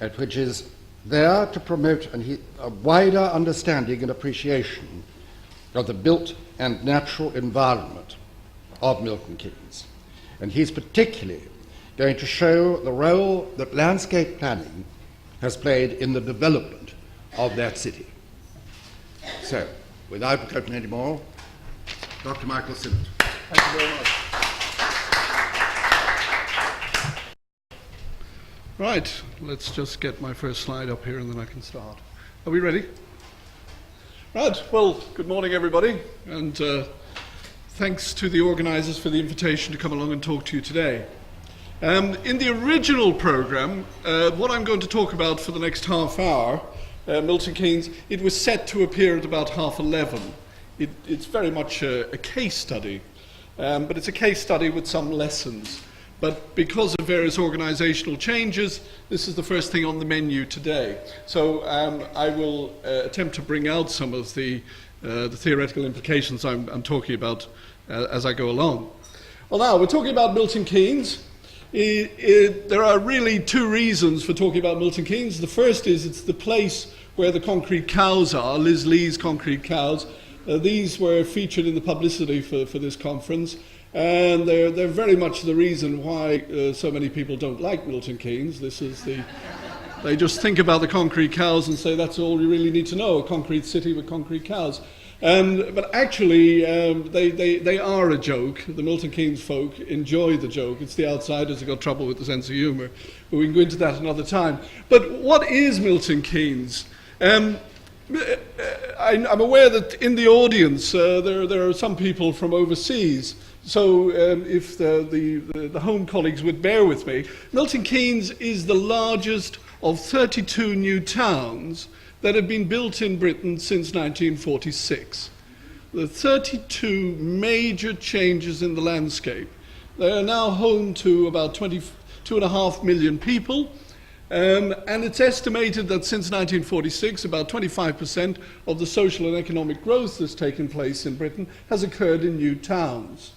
and which is there to promote a wider understanding and appreciation of the built and natural environment of Milton Keynes. And he's particularly going to show the role that landscape planning has played in the development of that city. So, without pretension anymore, Dr. Michael Synnott. Thank you very much. Right, let's just get my first slide up here and then I can start. Are we ready? Right, well, good morning everybody, and thanks to the organisers for the invitation to come along and talk to you today. In the original programme, what I'm going to talk about for the next half hour, Milton Keynes, it was set to appear at about 11:30. It's very much a case study, but it's a case study with some lessons. But because of various organisational changes, this is the first thing on the menu today. So I will attempt to bring out some of the theoretical implications I'm talking about as I go along. Well, now, we're talking about Milton Keynes. There are really two reasons for talking about Milton Keynes. The first is it's the place where the concrete cows are, Liz Lee's concrete cows. These were featured in the publicity for this conference. And they're very much the reason why so many people don't like Milton Keynes. They just think about the concrete cows and say that's all you really need to know, a concrete city with concrete cows. But actually, they are a joke. The Milton Keynes folk enjoy the joke. It's the outsiders who got trouble with the sense of humour. But we can go into that another time. But what is Milton Keynes? I'm aware that in the audience there are some people from overseas. So if the home colleagues would bear with me, Milton Keynes is the largest of 32 new towns that have been built in Britain since 1946. The 32 major changes in the landscape. They are now home to about 22.5 million people, and it's estimated that since 1946, about 25% of the social and economic growth that's taken place in Britain has occurred in new towns.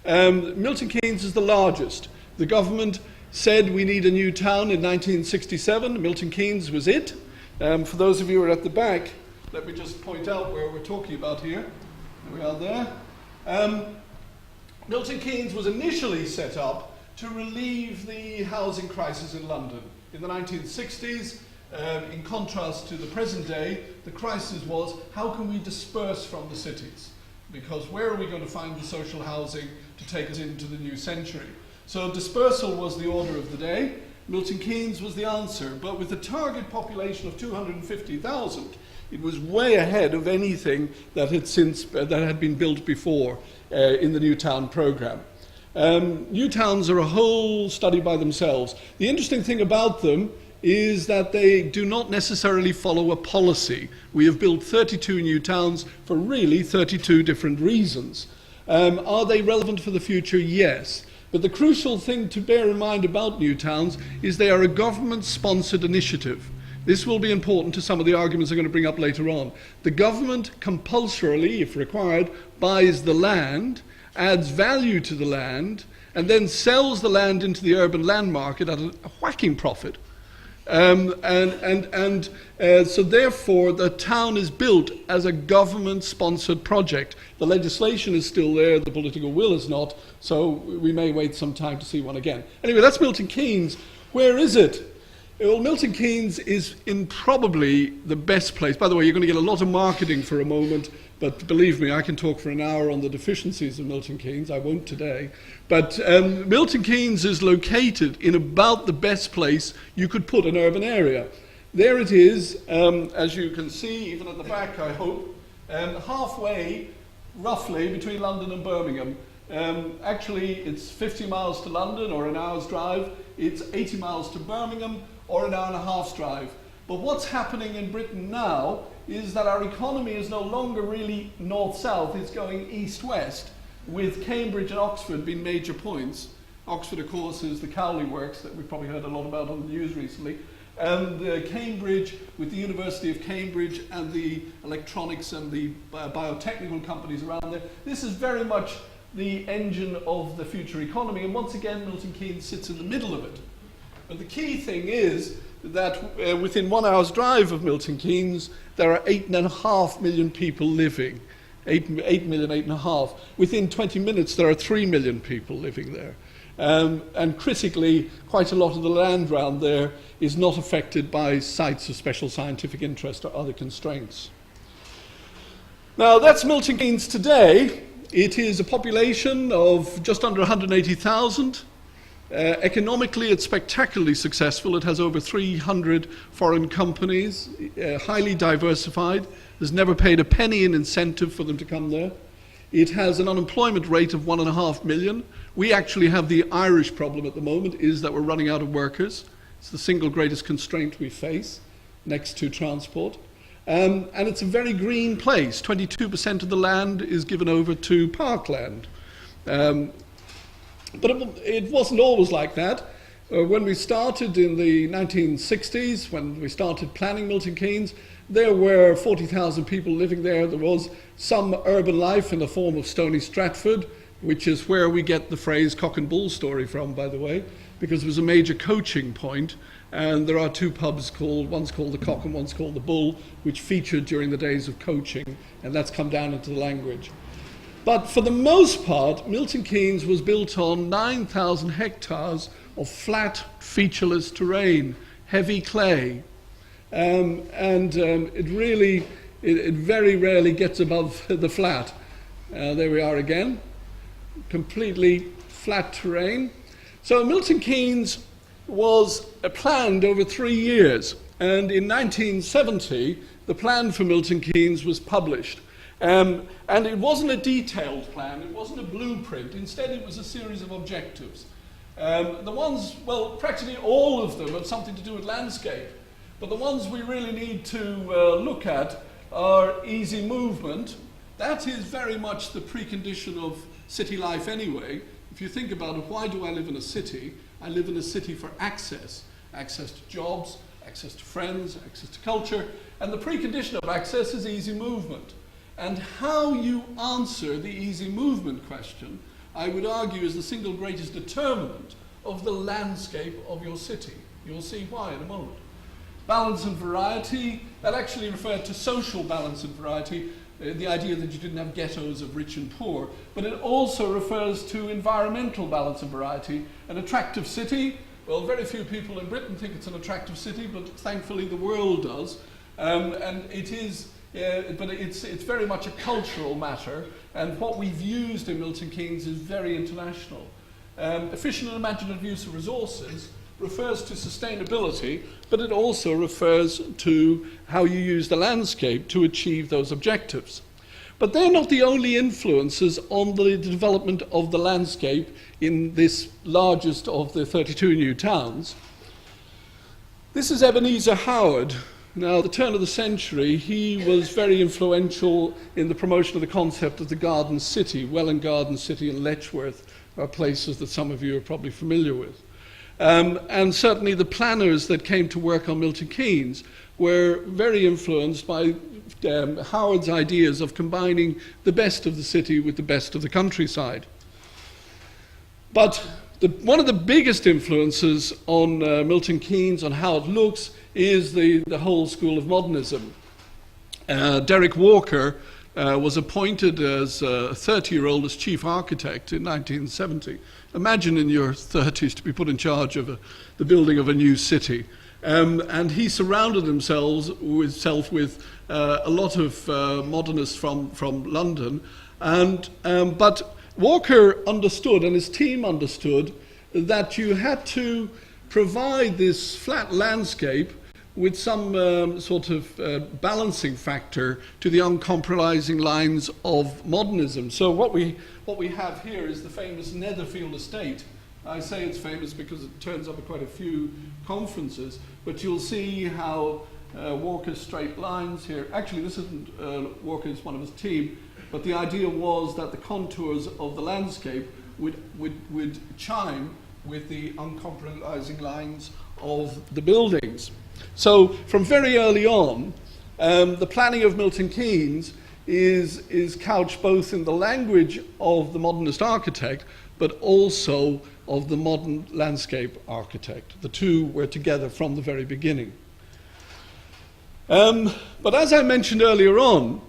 Milton Keynes is the largest. The government said we need a new town in 1967. Milton Keynes was it. For those of you who are at the back, let me just point out where we're talking about here. We are there. Milton Keynes was initially set up to relieve the housing crisis in London. In the 1960s, in contrast to the present day, the crisis was how can we disperse from the cities? Because where are we going to find the social housing to take us into the new century? So dispersal was the order of the day. Milton Keynes was the answer, but with a target population of 250,000, it was way ahead of anything that had been built before in the New Town programme. New towns are a whole study by themselves. The interesting thing about them is that they do not necessarily follow a policy. We have built 32 new towns for really 32 different reasons. Are they relevant for the future? Yes. But the crucial thing to bear in mind about new towns is they are a government-sponsored initiative. This will be important to some of the arguments I'm going to bring up later on. The government compulsorily, if required, buys the land, adds value to the land, and then sells the land into the urban land market at a whacking profit. So therefore the town is built as a government-sponsored project. The legislation is still there, the political will is not, so we may wait some time to see one again. Anyway, that's Milton Keynes. Where is it? Well, Milton Keynes is in probably the best place. By the way, you're going to get a lot of marketing for a moment, but believe me, I can talk for an hour on the deficiencies of Milton Keynes. I won't today. But Milton Keynes is located in about the best place you could put an urban area. There it is, as you can see, even at the back, I hope, halfway, roughly, between London and Birmingham. Actually, it's 50 miles to London, or an hour's drive. It's 80 miles to Birmingham, or an hour and a half's drive. But what's happening in Britain now is that our economy is no longer really north-south, it's going east-west, with Cambridge and Oxford being major points. Oxford, of course, is the Cowley Works that we've probably heard a lot about on the news recently. And Cambridge, with the University of Cambridge and the electronics and the biotechnical companies around there, this is very much the engine of the future economy. And once again, Milton Keynes sits in the middle of it. But the key thing is that within 1 hour's drive of Milton Keynes, there are 8.5 million people living. 8 million, 8.5. Within 20 minutes, there are 3 million people living there. And critically, quite a lot of the land around there is not affected by sites of special scientific interest or other constraints. Now, that's Milton Keynes today. It is a population of just under 180,000. Economically, it's spectacularly successful. It has over 300 foreign companies, highly diversified. There's never paid a penny in incentive for them to come there. It has an unemployment rate of 1.5 million. We actually have the Irish problem at the moment, is that we're running out of workers. It's the single greatest constraint we face, next to transport. And it's a very green place. 22% of the land is given over to parkland. But it wasn't always like that. When we started in the 1960s, when we started planning Milton Keynes, there were 40,000 people living there. There was some urban life in the form of Stony Stratford, which is where we get the phrase cock and bull story from, by the way, because it was a major coaching point. And there are two pubs one's called the Cock and one's called the Bull, which featured during the days of coaching, and that's come down into the language. But for the most part, Milton Keynes was built on 9,000 hectares of flat, featureless terrain, heavy clay. It very rarely gets above the flat. There we are again, completely flat terrain. So Milton Keynes was planned over 3 years, and in 1970, the plan for Milton Keynes was published. And it wasn't a detailed plan, it wasn't a blueprint, instead it was a series of objectives. The ones, well, practically all of them have something to do with landscape, but the ones we really need to look at are easy movement. That is very much the precondition of city life anyway. If you think about it, why do I live in a city? I live in a city for access. Access to jobs, access to friends, access to culture, and the precondition of access is easy movement. And how you answer the easy movement question, I would argue, is the single greatest determinant of the landscape of your city. You'll see why in a moment. Balance and variety, that actually referred to social balance and variety, the idea that you didn't have ghettos of rich and poor, but it also refers to environmental balance and variety. An attractive city, well, very few people in Britain think it's an attractive city, but thankfully the world does. And it is, but it's very much a cultural matter, and what we've used in Milton Keynes is very international. Efficient and imaginative use of resources refers to sustainability, but it also refers to how you use the landscape to achieve those objectives. But they're not the only influences on the development of the landscape in this largest of the 32 new towns. This is Ebenezer Howard. Now, at the turn of the century, he was very influential in the promotion of the concept of the Garden City. Welwyn Garden City and Letchworth are places that some of you are probably familiar with. And certainly the planners that came to work on Milton Keynes were very influenced by Howard's ideas of combining the best of the city with the best of the countryside. But one of the biggest influences on Milton Keynes, on how it looks, is the whole school of modernism. Derek Walker was appointed as a 30-year-old as chief architect in 1970. Imagine in your 30s to be put in charge of the building of a new city. And he surrounded himself with a lot of modernists from London. But Walker understood, and his team understood, that you had to provide this flat landscape with some sort of balancing factor to the uncompromising lines of modernism. So what we have here is the famous Netherfield estate. I say it's famous because it turns up at quite a few conferences, but you'll see how Walker's straight lines here, actually this isn't Walker, it's one of his team, but the idea was that the contours of the landscape would chime with the uncompromising lines of the buildings. So from very early on, the planning of Milton Keynes is couched both in the language of the modernist architect, but also of the modern landscape architect. The two were together from the very beginning. But as I mentioned earlier on,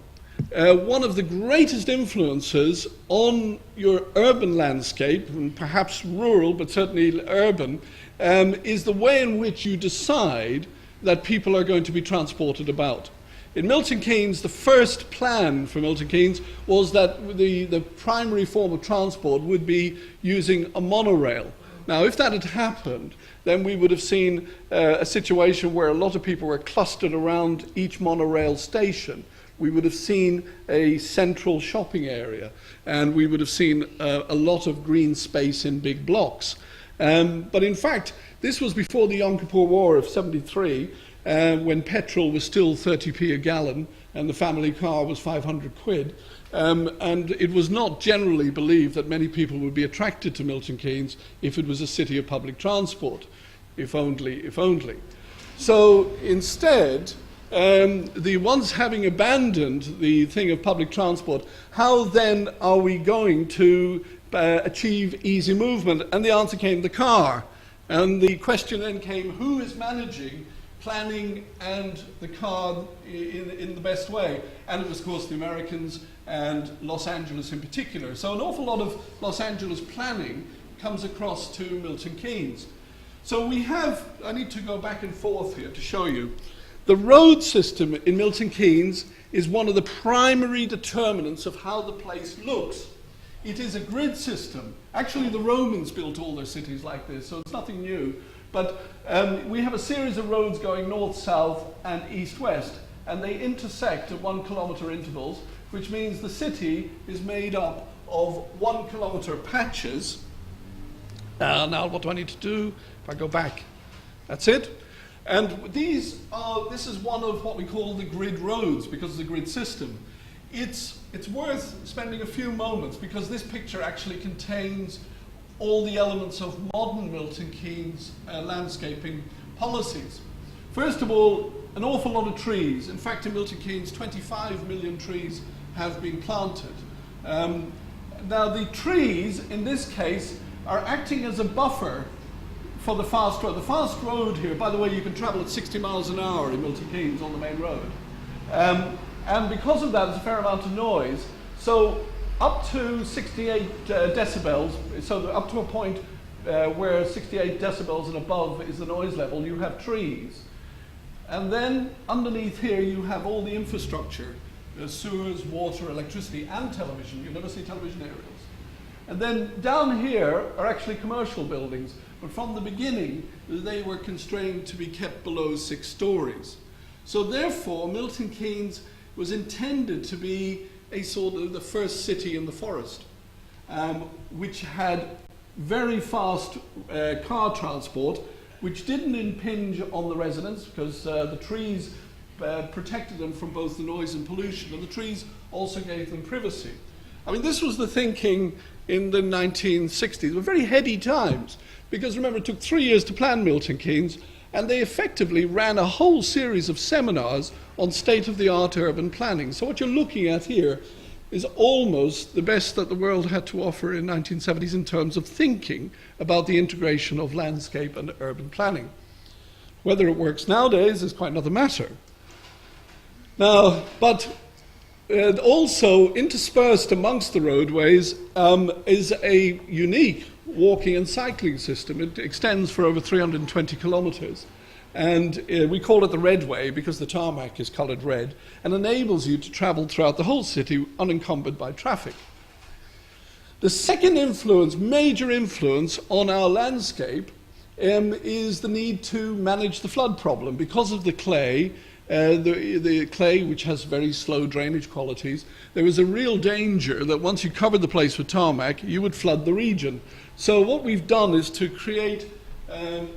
one of the greatest influences on your urban landscape, and perhaps rural, but certainly urban, is the way in which you decide that people are going to be transported about. In Milton Keynes, the first plan for Milton Keynes was that the primary form of transport would be using a monorail. Now, if that had happened, then we would have seen a situation where a lot of people were clustered around each monorail station. We would have seen a central shopping area, and we would have seen a lot of green space in big blocks. But in fact, this was before the Yom Kippur War of '73, when petrol was still 30p a gallon and the family car was 500 quid. And it was not generally believed that many people would be attracted to Milton Keynes if it was a city of public transport, if only. So instead, once having abandoned the thing of public transport, how then are we going to achieve easy movement? And the answer came, the car. And the question then came, who is managing planning and the car in the best way? And it was, of course, the Americans and Los Angeles in particular. So an awful lot of Los Angeles planning comes across to Milton Keynes. So we have, I need to go back and forth here to show you, the road system in Milton Keynes is one of the primary determinants of how the place looks. It is a grid system. Actually, the Romans built all their cities like this, so it's nothing new. But we have a series of roads going north-south and east-west, and they intersect at 1 kilometre intervals, which means the city is made up of 1 kilometre patches. Now, what do I need to do? If I go back, that's it. And this is one of what we call the grid roads, because of the grid system. It's worth spending a few moments, because this picture actually contains all the elements of modern Milton Keynes landscaping policies. First of all, an awful lot of trees. In fact, in Milton Keynes, 25 million trees have been planted. Now, the trees, in this case, are acting as a buffer for the fast road. The fast road here, by the way, you can travel at 60 miles an hour in Milton Keynes on the main road. And because of that, there's a fair amount of noise. So up to 68 decibels, so up to a point where 68 decibels and above is the noise level, you have trees. And then underneath here, you have all the infrastructure, sewers, water, electricity, and television. You never see television aerials. And then down here are actually commercial buildings. But from the beginning, they were constrained to be kept below 6 stories. So therefore, Milton Keynes was intended to be a sort of the first city in the forest, which had very fast car transport, which didn't impinge on the residents, because the trees protected them from both the noise and pollution, and the trees also gave them privacy. I mean, this was the thinking in the 1960s. They were very heady times, because remember, it took 3 years to plan Milton Keynes, and they effectively ran a whole series of seminars on state-of-the-art urban planning. So what you're looking at here is almost the best that the world had to offer in the 1970s in terms of thinking about the integration of landscape and urban planning. Whether it works nowadays is quite another matter. Now, but also interspersed amongst the roadways is a unique walking and cycling system. It extends for over 320 kilometres. And we call it the Red Way because the tarmac is coloured red, and enables you to travel throughout the whole city unencumbered by traffic. The second influence, major influence on our landscape is the need to manage the flood problem. Because of the clay, the clay, which has very slow drainage qualities, there was a real danger that once you covered the place with tarmac, you would flood the region. So what we've done is to create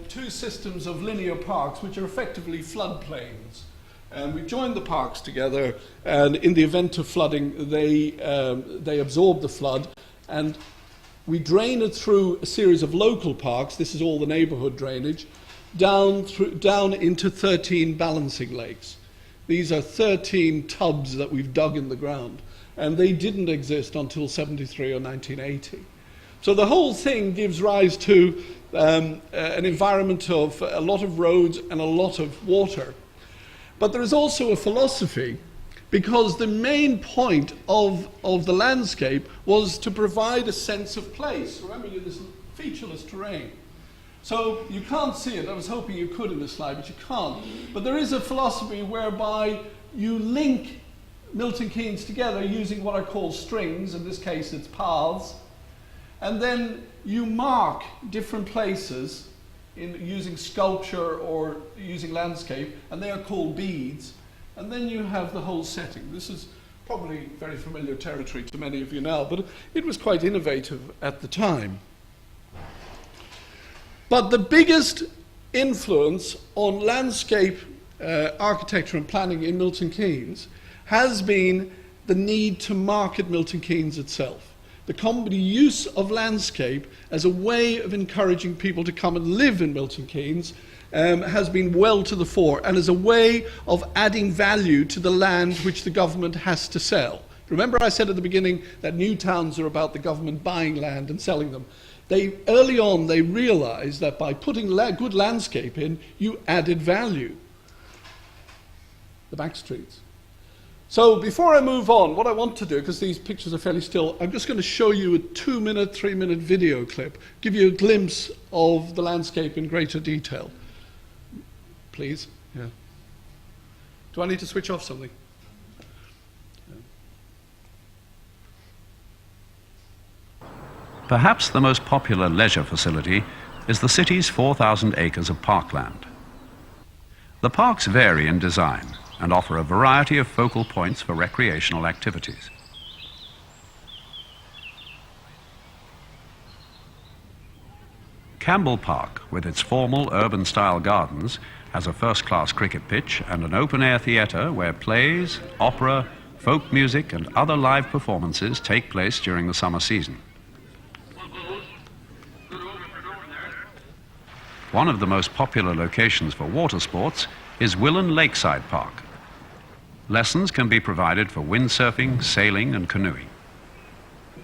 2 systems of linear parks, which are effectively floodplains. And we've joined the parks together, and in the event of flooding, they absorb the flood, and we drain it through a series of local parks. This is all the neighbourhood drainage, down into 13 balancing lakes. These are 13 tubs that we've dug in the ground, and they didn't exist until 73 or 1980. So the whole thing gives rise to an environment of a lot of roads and a lot of water. But there is also a philosophy, because the main point of the landscape was to provide a sense of place. Remember, you're this featureless terrain. So you can't see it. I was hoping you could in this slide, but you can't. But there is a philosophy whereby you link Milton Keynes together using what are called strings. In this case, it's paths. And then you mark different places using sculpture or using landscape, and they are called beads. And then you have the whole setting. This is probably very familiar territory to many of you now, but it was quite innovative at the time. But the biggest influence on landscape architecture and planning in Milton Keynes has been the need to market Milton Keynes itself. The use of landscape as a way of encouraging people to come and live in Milton Keynes has been well to the fore, and as a way of adding value to the land which the government has to sell. Remember I said at the beginning that new towns are about the government buying land and selling them. Early on they realized that by putting good landscape in, you added value. The back streets. So before I move on, what I want to do, because these pictures are fairly still, I'm just going to show you a 2-minute, 3-minute video clip, give you a glimpse of the landscape in greater detail. Please? Yeah. Do I need to switch off something? Yeah. Perhaps the most popular leisure facility is the city's 4,000 acres of parkland. The parks vary in design and offer a variety of focal points for recreational activities. Campbell Park, with its formal urban-style gardens, has a first-class cricket pitch and an open-air theatre where plays, opera, folk music and other live performances take place during the summer season. One of the most popular locations for water sports is Willen Lakeside Park. Lessons can be provided for windsurfing, sailing and canoeing.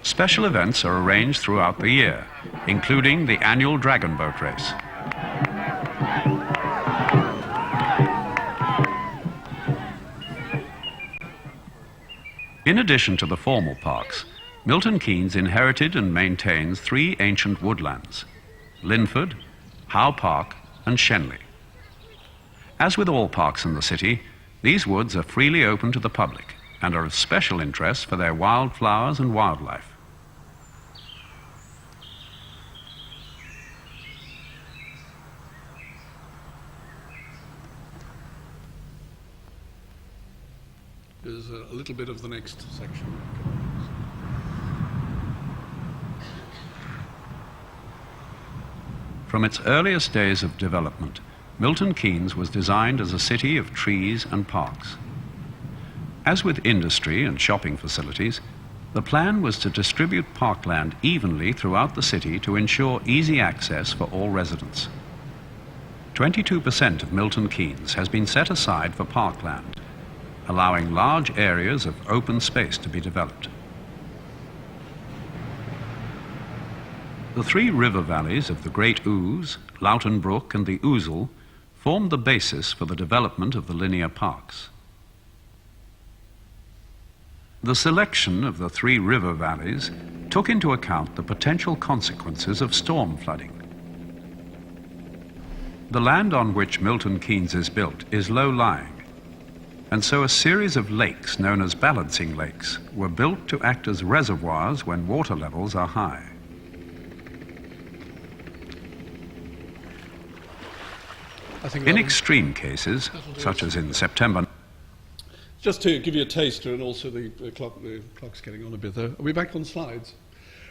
Special events are arranged throughout the year, including the annual Dragon Boat Race. In addition to the formal parks, Milton Keynes inherited and maintains 3 ancient woodlands: Linford, Howe Park and Shenley. As with all parks in the city, these woods are freely open to the public and are of special interest for their wildflowers and wildlife. There's a little bit of the next section. From its earliest days of development, Milton Keynes was designed as a city of trees and parks. As with industry and shopping facilities, the plan was to distribute parkland evenly throughout the city to ensure easy access for all residents. 22% of Milton Keynes has been set aside for parkland, allowing large areas of open space to be developed. The 3 river valleys of the Great Ouse, Loughton Brook and the Ousel formed the basis for the development of the linear parks. The selection of the 3 river valleys took into account the potential consequences of storm flooding. The land on which Milton Keynes is built is low-lying, and so a series of lakes known as balancing lakes were built to act as reservoirs when water levels are high. In extreme cases, such as in September... Just to give you a taster, and also the clock's getting on a bit there. Are we back on slides?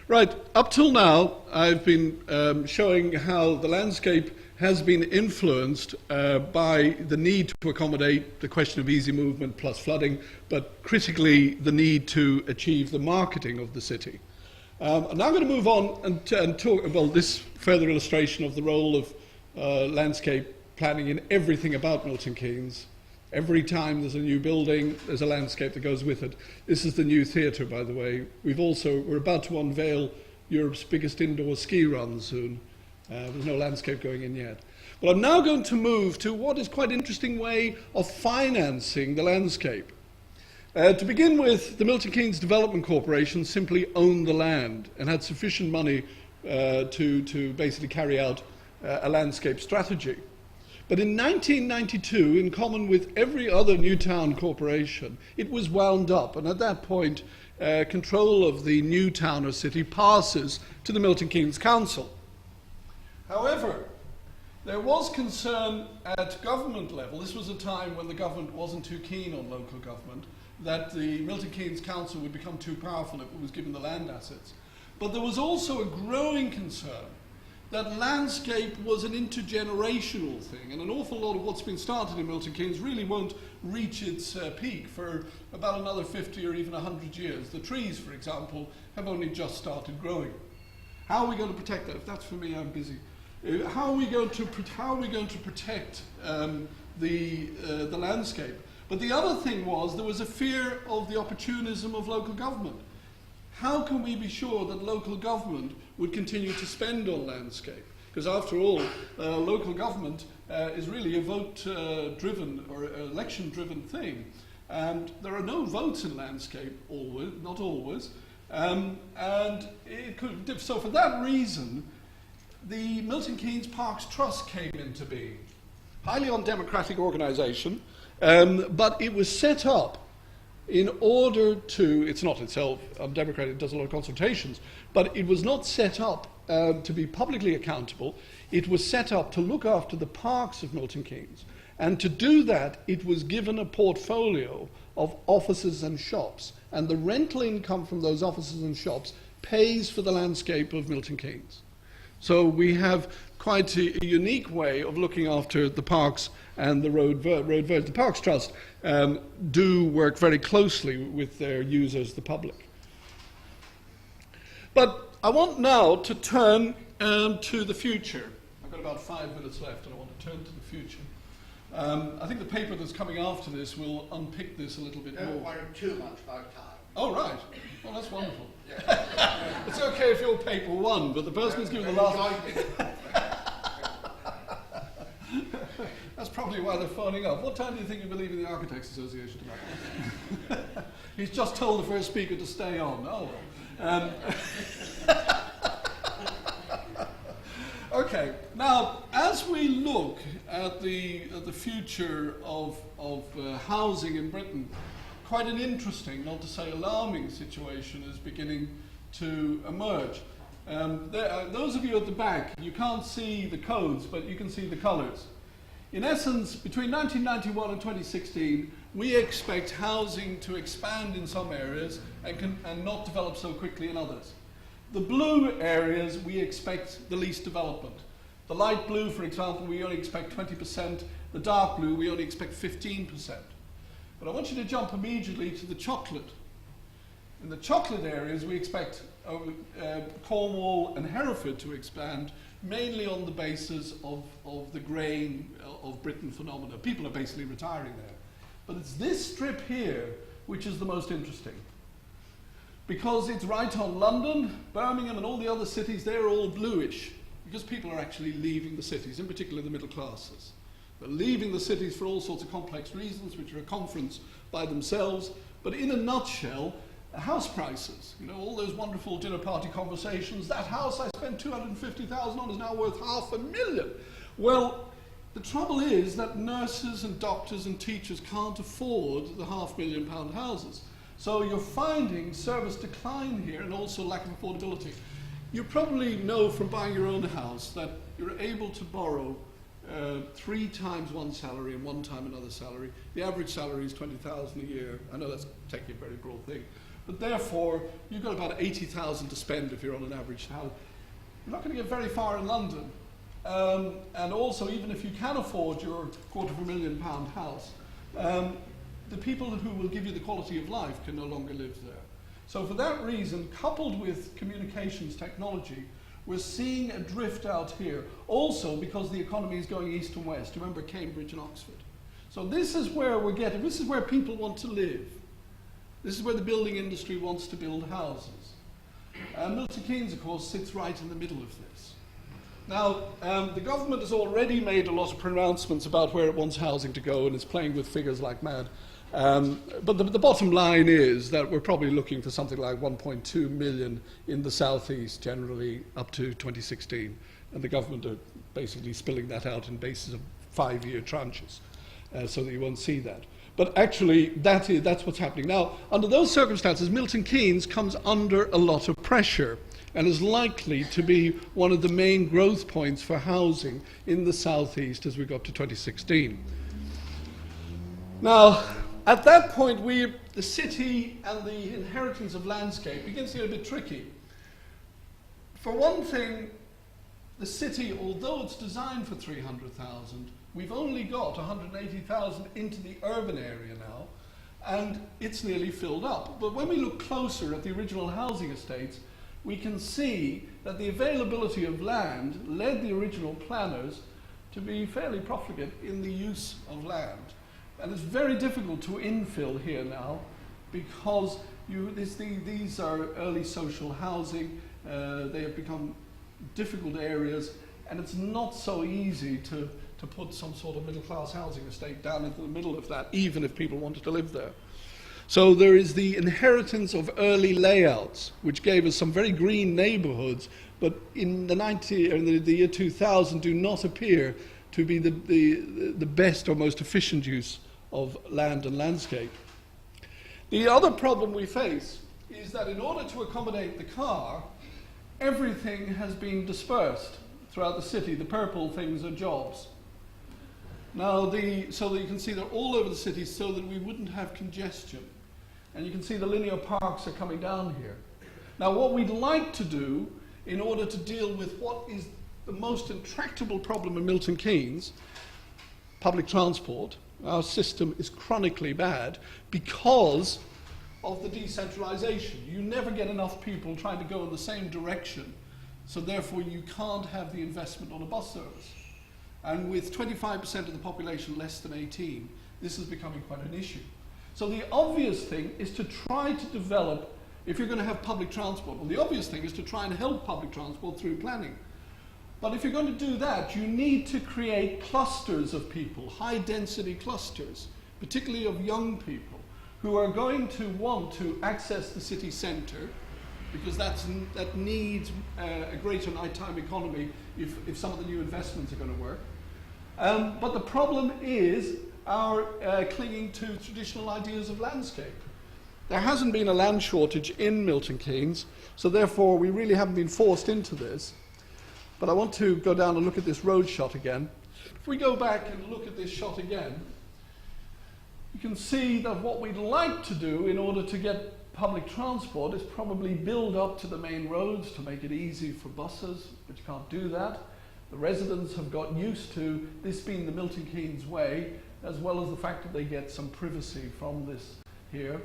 Right, up till now, I've been showing how the landscape has been influenced by the need to accommodate the question of easy movement plus flooding, but critically the need to achieve the marketing of the city. I'm now going to move on and talk about this further illustration of the role of landscape planning in everything about Milton Keynes. Every time there's a new building, there's a landscape that goes with it. This is the new theatre, by the way. We're about to unveil Europe's biggest indoor ski run soon. There's no landscape going in yet. But I'm now going to move to what is quite an interesting way of financing the landscape. To begin with, the Milton Keynes Development Corporation simply owned the land and had sufficient money to basically carry out a landscape strategy. But in 1992, in common with every other new town corporation, it was wound up, and at that point, control of the new town or city passes to the Milton Keynes Council. However, there was concern at government level. This was a time when the government wasn't too keen on local government, that the Milton Keynes Council would become too powerful if it was given the land assets. But there was also a growing concern that landscape was an intergenerational thing, and an awful lot of what's been started in Milton Keynes really won't reach its peak for about another 50 or even 100 years. The trees, for example, have only just started growing. How are we going to protect that? If that's for me, I'm busy. How are we going to protect the landscape? But the other thing was there was a fear of the opportunism of local government. How can we be sure that local government would continue to spend on landscape? Because after all, local government is really a vote-driven or election-driven thing. And there are no votes in landscape, always, not always. And it could, so for that reason, the Milton Keynes Parks Trust came into being. Highly undemocratic organisation, but it was set up in order to, it's not itself undemocratic, it does a lot of consultations, but it was not set up to be publicly accountable. It was set up to look after the parks of Milton Keynes. And to do that, it was given a portfolio of offices and shops. And the rental income from those offices and shops pays for the landscape of Milton Keynes. So we have quite a unique way of looking after the parks and the road verge. The Parks Trust do work very closely with their users, the public. But I want now to turn to the future. I've got about 5 minutes left, and I want to turn to the future. I think the paper that's coming after this will unpick this a little bit more. Don't worry too much about time. Oh, right. Well, that's wonderful. It's okay if your paper won, but the person who's given the last... That's probably why they're phoning up. What time do you think you'll be leaving the Architects Association tonight? He's just told the first speaker to stay on. Oh, well. Okay, now, as we look at the future of housing in Britain, quite an interesting, not to say alarming, situation is beginning to emerge. Those of you at the back, you can't see the codes, but you can see the colours. In essence, between 1991 and 2016, we expect housing to expand in some areas and not develop so quickly in others. The blue areas, we expect the least development. The light blue, for example, we only expect 20%. The dark blue, we only expect 15%. But I want you to jump immediately to the chocolate. In the chocolate areas, we expect Cornwall and Hereford to expand, mainly on the basis of the grain of Britain phenomena. People are basically retiring there. But it's this strip here which is the most interesting. Because it's right on London, Birmingham and all the other cities, they're all bluish. Because people are actually leaving the cities, in particular the middle classes. They're leaving the cities for all sorts of complex reasons, which are a conference by themselves. But in a nutshell, house prices, you know, all those wonderful dinner party conversations, that house I spent $250,000 on is now worth $500,000. Well, the trouble is that nurses and doctors and teachers can't afford the £500,000 houses. So you're finding service decline here and also lack of affordability. You probably know from buying your own house that you're able to borrow 3 times one salary and 1 time another salary. The average salary is $20,000 a year. I know that's taking a very broad thing. But therefore, you've got about $80,000 to spend if you're on an average house. You're not going to get very far in London. And also, even if you can afford your £250,000 house, the people who will give you the quality of life can no longer live there. So for that reason, coupled with communications technology, we're seeing a drift out here. Also because the economy is going east and west. Remember Cambridge and Oxford. So this is where we're getting, this is where people want to live. This is where the building industry wants to build houses. Milton Keynes, of course, sits right in the middle of this. Now, the government has already made a lot of pronouncements about where it wants housing to go and is playing with figures like mad. But the bottom line is that we're probably looking for something like 1.2 million in the southeast generally up to 2016. And the government are basically spilling that out in basis of 5-year tranches so that you won't see that. But actually, that's what's happening. Now, under those circumstances, Milton Keynes comes under a lot of pressure and is likely to be one of the main growth points for housing in the southeast as we got to 2016. Now, at that point, the city and the inheritance of landscape begins to get a bit tricky. For one thing, the city, although it's designed for 300,000, we've only got 180,000 into the urban area now, and it's nearly filled up. But when we look closer at the original housing estates, we can see that the availability of land led the original planners to be fairly profligate in the use of land. And it's very difficult to infill here now because these are early social housing. They have become difficult areas, and it's not so easy to put some sort of middle-class housing estate down into the middle of that, even if people wanted to live there. So there is the inheritance of early layouts, which gave us some very green neighborhoods, but in the year 2000 do not appear to be the best or most efficient use of land and landscape. The other problem we face is that in order to accommodate the car, everything has been dispersed throughout the city. The purple things are jobs. Now, so that you can see they're all over the city so that we wouldn't have congestion. And you can see the linear parks are coming down here. Now, what we'd like to do in order to deal with what is the most intractable problem in Milton Keynes, public transport. Our system is chronically bad because of the decentralization. You never get enough people trying to go in the same direction, so therefore you can't have the investment on a bus service. And with 25% of the population less than 18, this is becoming quite an issue. So the obvious thing is to try to develop, if you're going to have public transport, well, the obvious thing is to try and help public transport through planning. But if you're going to do that, you need to create clusters of people, high-density clusters, particularly of young people, who are going to want to access the city centre, because that needs a greater nighttime economy if some of the new investments are going to work. But the problem is our clinging to traditional ideas of landscape. There hasn't been a land shortage in Milton Keynes, so therefore we really haven't been forced into this. But I want to go down and look at this road shot again. If we go back and look at this shot again, you can see that what we'd like to do in order to get public transport is probably build up to the main roads to make it easy for buses, but you can't do that. The residents have got used to this being the Milton Keynes way, as well as the fact that they get some privacy from this here.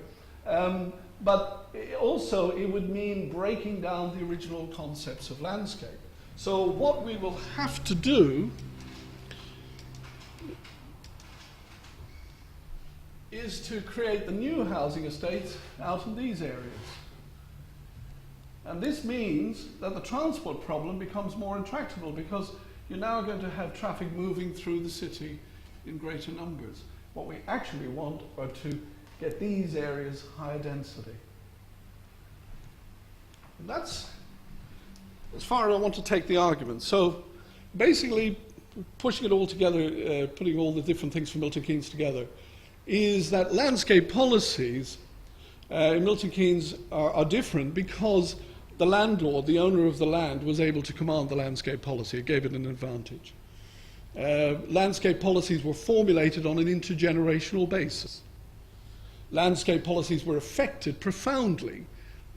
But also it would mean breaking down the original concepts of landscape. So what we will have to do is to create the new housing estates out in these areas. And this means that the transport problem becomes more intractable because you're now going to have traffic moving through the city in greater numbers. What we actually want are to get these areas higher density. And that's as far as I want to take the argument. So basically, pushing it all together, putting all the different things from Milton Keynes together, is that landscape policies in Milton Keynes are different because the landlord, the owner of the land, was able to command the landscape policy. It gave it an advantage. Landscape policies were formulated on an intergenerational basis. Landscape policies were affected profoundly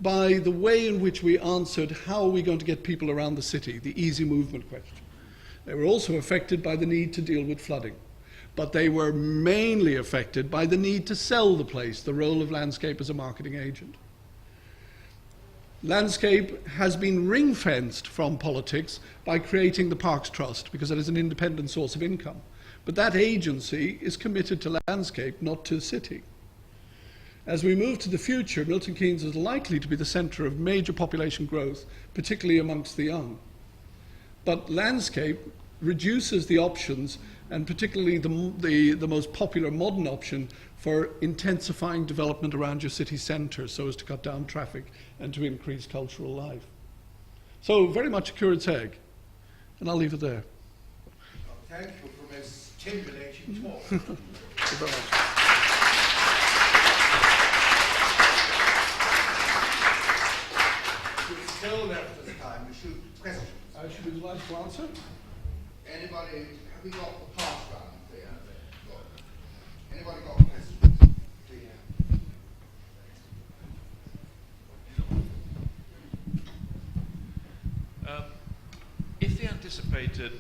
by the way in which we answered how are we going to get people around the city, the easy movement question. They were also affected by the need to deal with flooding. But they were mainly affected by the need to sell the place, the role of landscape as a marketing agent. Landscape has been ring-fenced from politics by creating the Parks Trust, because that is an independent source of income. But that agency is committed to landscape, not to city. As we move to the future, Milton Keynes is likely to be the centre of major population growth, particularly amongst the young. But landscape reduces the options, and particularly the most popular modern option for intensifying development around your city centre so as to cut down traffic and to increase cultural life. So very much a curate's egg, and I'll leave it there. Thank you for a most stimulating talk. Thank you very much. We're still left this time to shoot questions. I should be delighted to answer. Anybody, have we got the pass round there? Anybody got questions? If the anticipated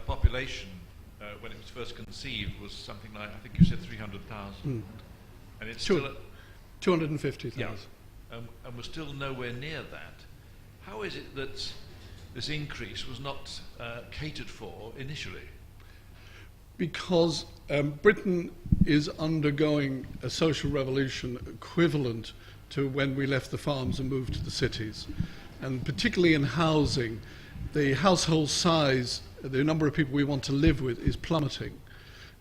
population when it was first conceived was something like, I think you said 300,000, and it's still at 250,000. yeah, and we're still nowhere near that, how is it that this increase was not catered for initially? Because Britain is undergoing a social revolution equivalent to when we left the farms and moved to the cities. And particularly in housing, the household size, the number of people we want to live with, is plummeting.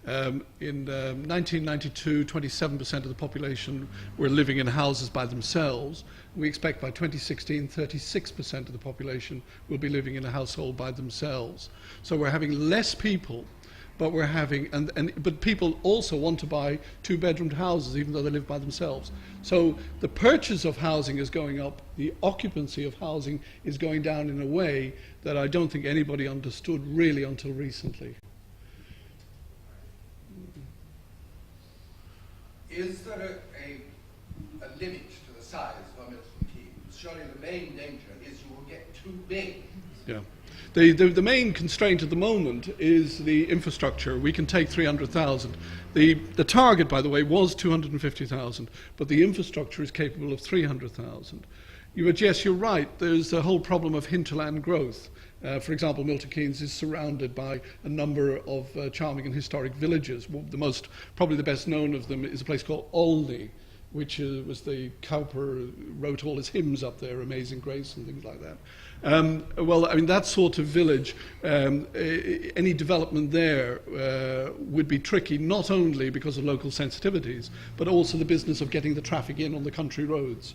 In 1992, 27% of the population were living in houses by themselves. We expect by 2016, 36% of the population will be living in a household by themselves. So we're having less people, but we're having, but people also want to buy two-bedroomed houses even though they live by themselves. So the purchase of housing is going up, the occupancy of housing is going down in a way that I don't think anybody understood really until recently. Is there a limit to the size of a Milton Keynes? Surely the main danger is you will get too big. Yeah. The main constraint at the moment is the infrastructure. We can take 300,000. The target, by the way, was 250,000, but the infrastructure is capable of 300,000. Yes, you're right. There's the whole problem of hinterland growth. For example, Milton Keynes is surrounded by a number of charming and historic villages. Probably the best known of them is a place called Olney, which was the Cowper wrote all his hymns up there, Amazing Grace and things like that. Well, I mean, that sort of village, any development there would be tricky, not only because of local sensitivities, but also the business of getting the traffic in on the country roads.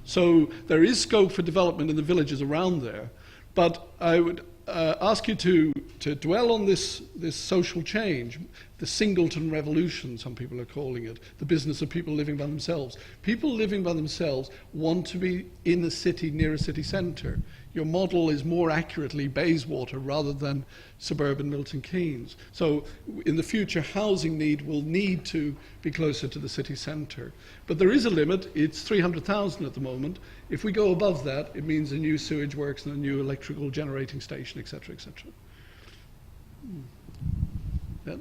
So there is scope for development in the villages around there, but I would ask you to dwell on this social change, the Singleton Revolution, some people are calling it, the business of people living by themselves. People living by themselves want to be in a city, near a city centre. Your model is more accurately Bayswater rather than suburban Milton Keynes. So in the future, housing need will need to be closer to the city centre. But there is a limit. It's 300,000 at the moment. If we go above that, it means a new sewage works and a new electrical generating station, etc., etc. Yeah.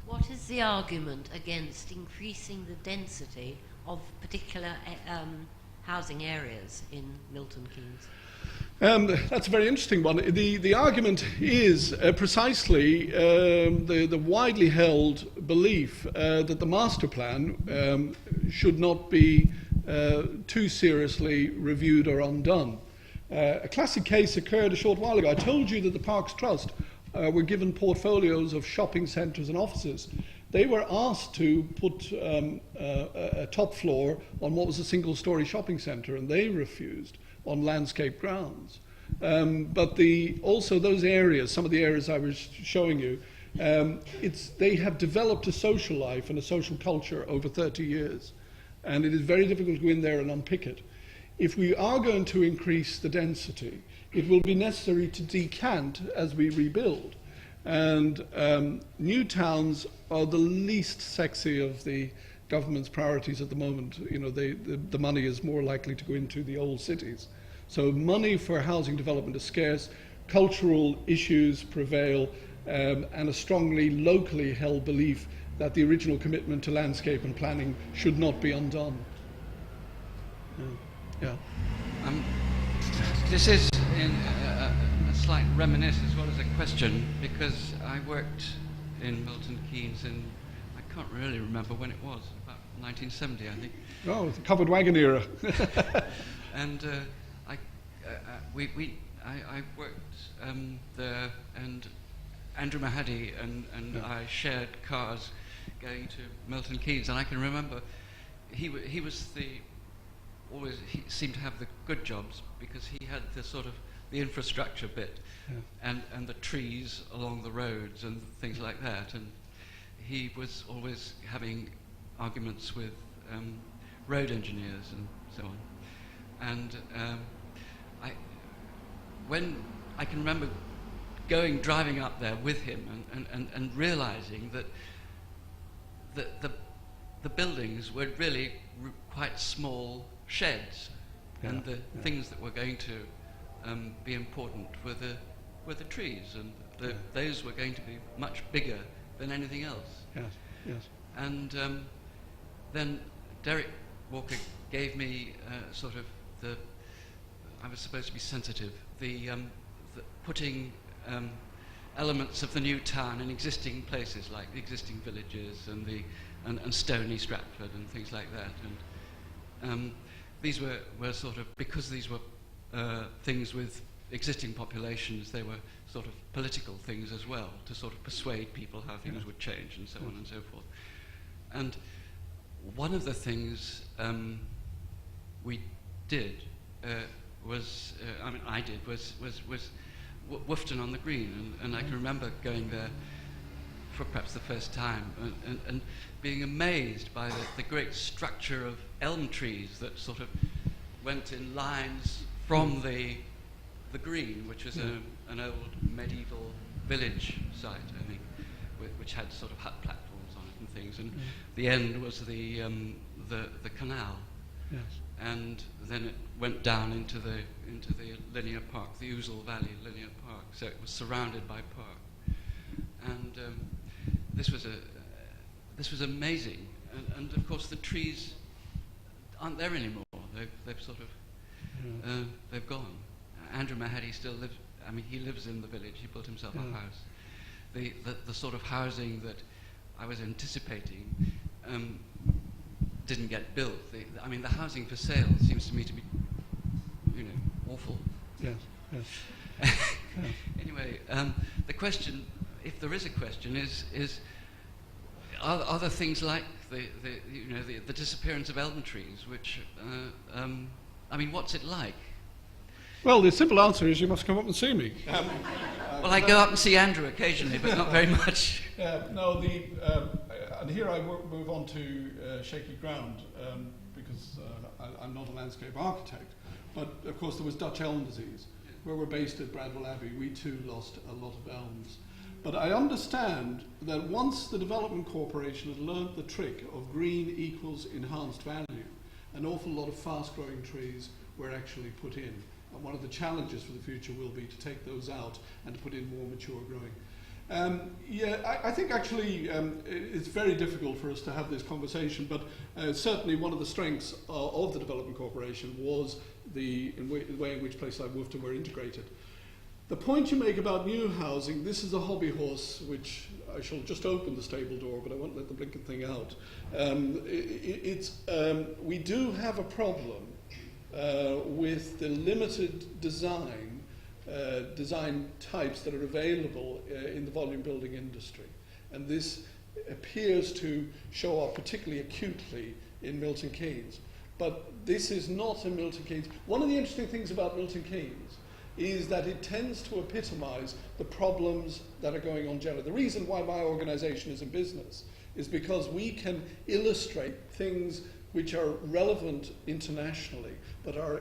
What is the argument against increasing the density of particular housing areas in Milton Keynes? That's a very interesting one. The argument is precisely the widely held belief that the master plan should not be too seriously reviewed or undone. A classic case occurred a short while ago. I told you that the Parks Trust were given portfolios of shopping centres and offices. They were asked to put a top floor on what was a single-storey shopping centre, and they refused on landscape grounds. But also those areas, some of the areas I was showing you, they have developed a social life and a social culture over 30 years. And it is very difficult to go in there and unpick it. If we are going to increase the density, it will be necessary to decant as we rebuild. And new towns are the least sexy of the government's priorities at the moment. You know, the money is more likely to go into the old cities. So money for housing development is scarce, cultural issues prevail, and a strongly locally held belief that the original commitment to landscape and planning should not be undone. Yeah. This is a slight reminiscence as well as a question, because I worked in Milton Keynes in, I can't really remember when it was, about 1970, I think. Oh, the covered wagon era. And I worked there, and Andrew Mahadi and I shared cars going to Milton Keynes, and I can remember he seemed to have the good jobs because he had the sort of the infrastructure bit, and the trees along the roads and things like that, and he was always having arguments with road engineers and so on. And I can remember driving up there with him and realizing that the buildings were really quite small sheds, and the things that were going to be important were the trees, and those were going to be much bigger than anything else. Yes. And then Derek Walker gave me sort of I was supposed to be sensitive, the putting elements of the new town in existing places, like the existing villages and Stony Stratford and things like that. And these were sort of, because these were things with existing populations, they were sort of political things as well, to sort of persuade people how things would change and so on and so forth. And one of the things we did was Woughton on the Green, and I can remember going there for perhaps the first time and being amazed by the great structure of elm trees that sort of went in lines from the green, which is an old medieval village site, I think, which had sort of hut platforms on it and things, and the end was the canal. Yes. And then it went down into the linear park, the Ouzel Valley linear park. So it was surrounded by park, and this was amazing. And of course the trees aren't there anymore. They've sort of they've gone. Andrew Mahadi still lives. I mean, he lives in the village. He built himself a house. The sort of housing that I was anticipating didn't get built. I mean, the housing for sale seems to me to be, awful. Yes. Anyway, the question, if there is a question, is are there things like the disappearance of elm trees, which I mean, what's it like? Well, the simple answer is you must come up and see me. Well, I go up and see Andrew occasionally, but not very much. And here I move on to shaky ground, because I'm not a landscape architect. But of course there was Dutch elm disease, where we're based at Bradwell Abbey. We too lost a lot of elms. But I understand that once the Development Corporation had learnt the trick of green equals enhanced value, an awful lot of fast-growing trees were actually put in. And one of the challenges for the future will be to take those out and to put in more mature growing. I think actually it's very difficult for us to have this conversation, but certainly one of the strengths of the Development Corporation was the way in which places like Woughton were integrated. The point you make about new housing, this is a hobby horse, which I shall just open the stable door, but I won't let the blinking thing out. We do have a problem with the limited design types that are available in the volume building industry. And this appears to show up particularly acutely in Milton Keynes. But this is not in Milton Keynes. One of the interesting things about Milton Keynes is that it tends to epitomize the problems that are going on generally. The reason why my organization is in business is because we can illustrate things which are relevant internationally, but are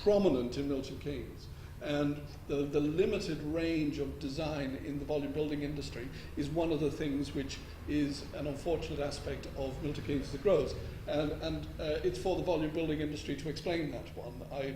prominent in Milton Keynes. And the limited range of design in the volume building industry is one of the things which is an unfortunate aspect of Milton Keynes as it grows. And it's for the volume building industry to explain that one. I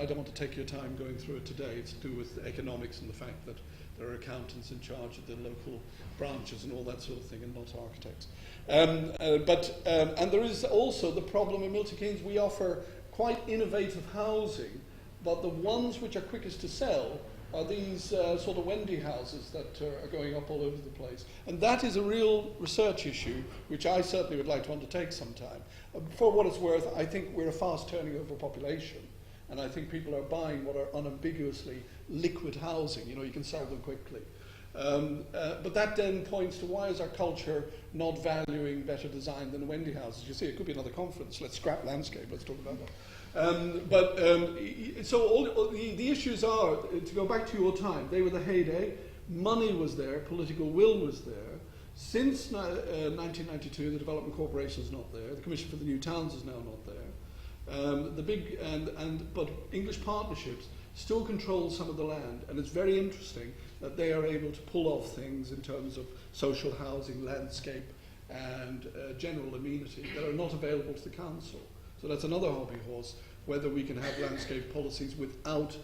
don't want to take your time going through it today. It's to do with economics and the fact that there are accountants in charge of the local branches and all that sort of thing, and not architects. And there is also the problem in Milton Keynes. We offer quite innovative housing, but the ones which are quickest to sell are these sort of Wendy houses that are going up all over the place. And that is a real research issue, which I certainly would like to undertake sometime. For what it's worth, I think we're a fast turning over population. And I think people are buying what are unambiguously liquid housing. You know, you can sell them quickly. But that then points to why is our culture not valuing better design than Wendy houses? You see, it could be another conference. Let's scrap landscape. Let's talk about that. So all the issues are, to go back to your time, they were the heyday. Money was there. Political will was there. Since 1992, the Development Corporation is not there. The Commission for the New Towns is now not there. But English partnerships still control some of the land, and it's very interesting that they are able to pull off things in terms of social housing, landscape, and general amenity that are not available to the council. So that's another hobby horse, whether we can have landscape policies without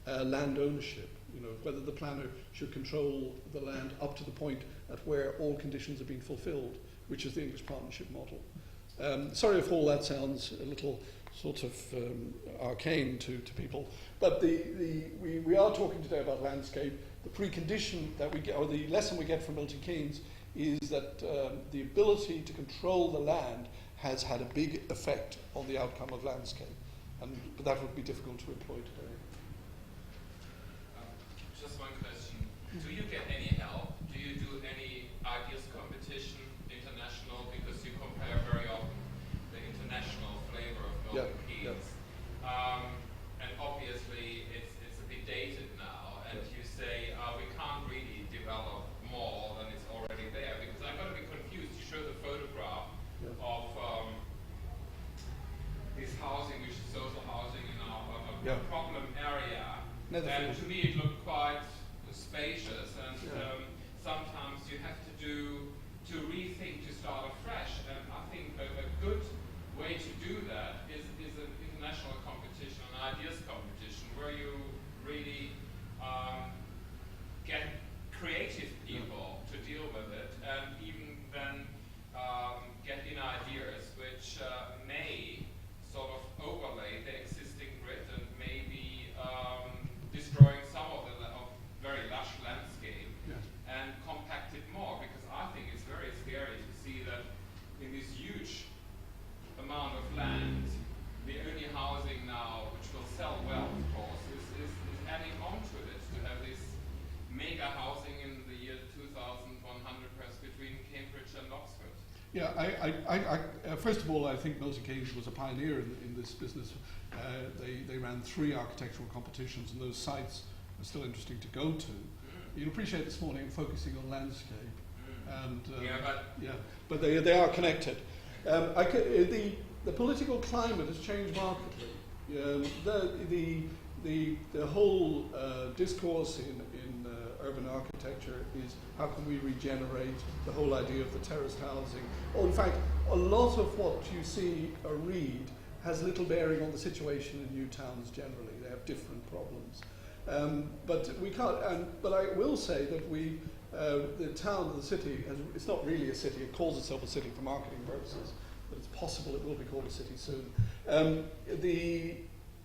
land ownership, you know, whether the planner should control the land up to the point at where all conditions are being fulfilled, which is the English partnership model. Sorry if all that sounds a little sort of arcane to people, but we are talking today about landscape. The precondition that we get, or the lesson we get from Milton Keynes, is that the ability to control the land has had a big effect on the outcome of landscape, but that would be difficult to employ today. Just one question. Do you get any help? Do you do any ideas competition, international, because you compare very often the international flavor of Milton Keynes? And obviously it's a bit dated now, and you say we can't really develop more than it's already there, because I'm going to be confused. You show the photograph of this housing, which is social housing in a problem area. And to me it looked quite spacious, and sometimes you have to rethink, to start afresh. And I think a good way to do that is an international competition, an ideas competition, where you really get creative people to deal with it, and even then get in ideas which may sort of overlay the existing grid and maybe destroying some of the very lush landscape and compact it more, because I think it's very scary to see that in this huge amount of land, the only housing now which will sell well, of course, is adding on to it, to have this mega housing in the year 2100 perhaps between Cambridge and Oxford. Yeah, first of all, I think Milton Keynes was a pioneer in this business. They ran 3 architectural competitions, and those sites are still interesting to go to. You'll appreciate this morning focusing on landscape, and but they are connected. The political climate has changed markedly. The whole discourse in urban architecture is how can we regenerate, the whole idea of the terraced housing. Or in fact, a lot of what you see or read has little bearing on the situation in new towns generally. They have different problems. But we can't. But I will say that the town, the city, it's not really a city. It calls itself a city for marketing purposes, but it's possible it will be called a city soon.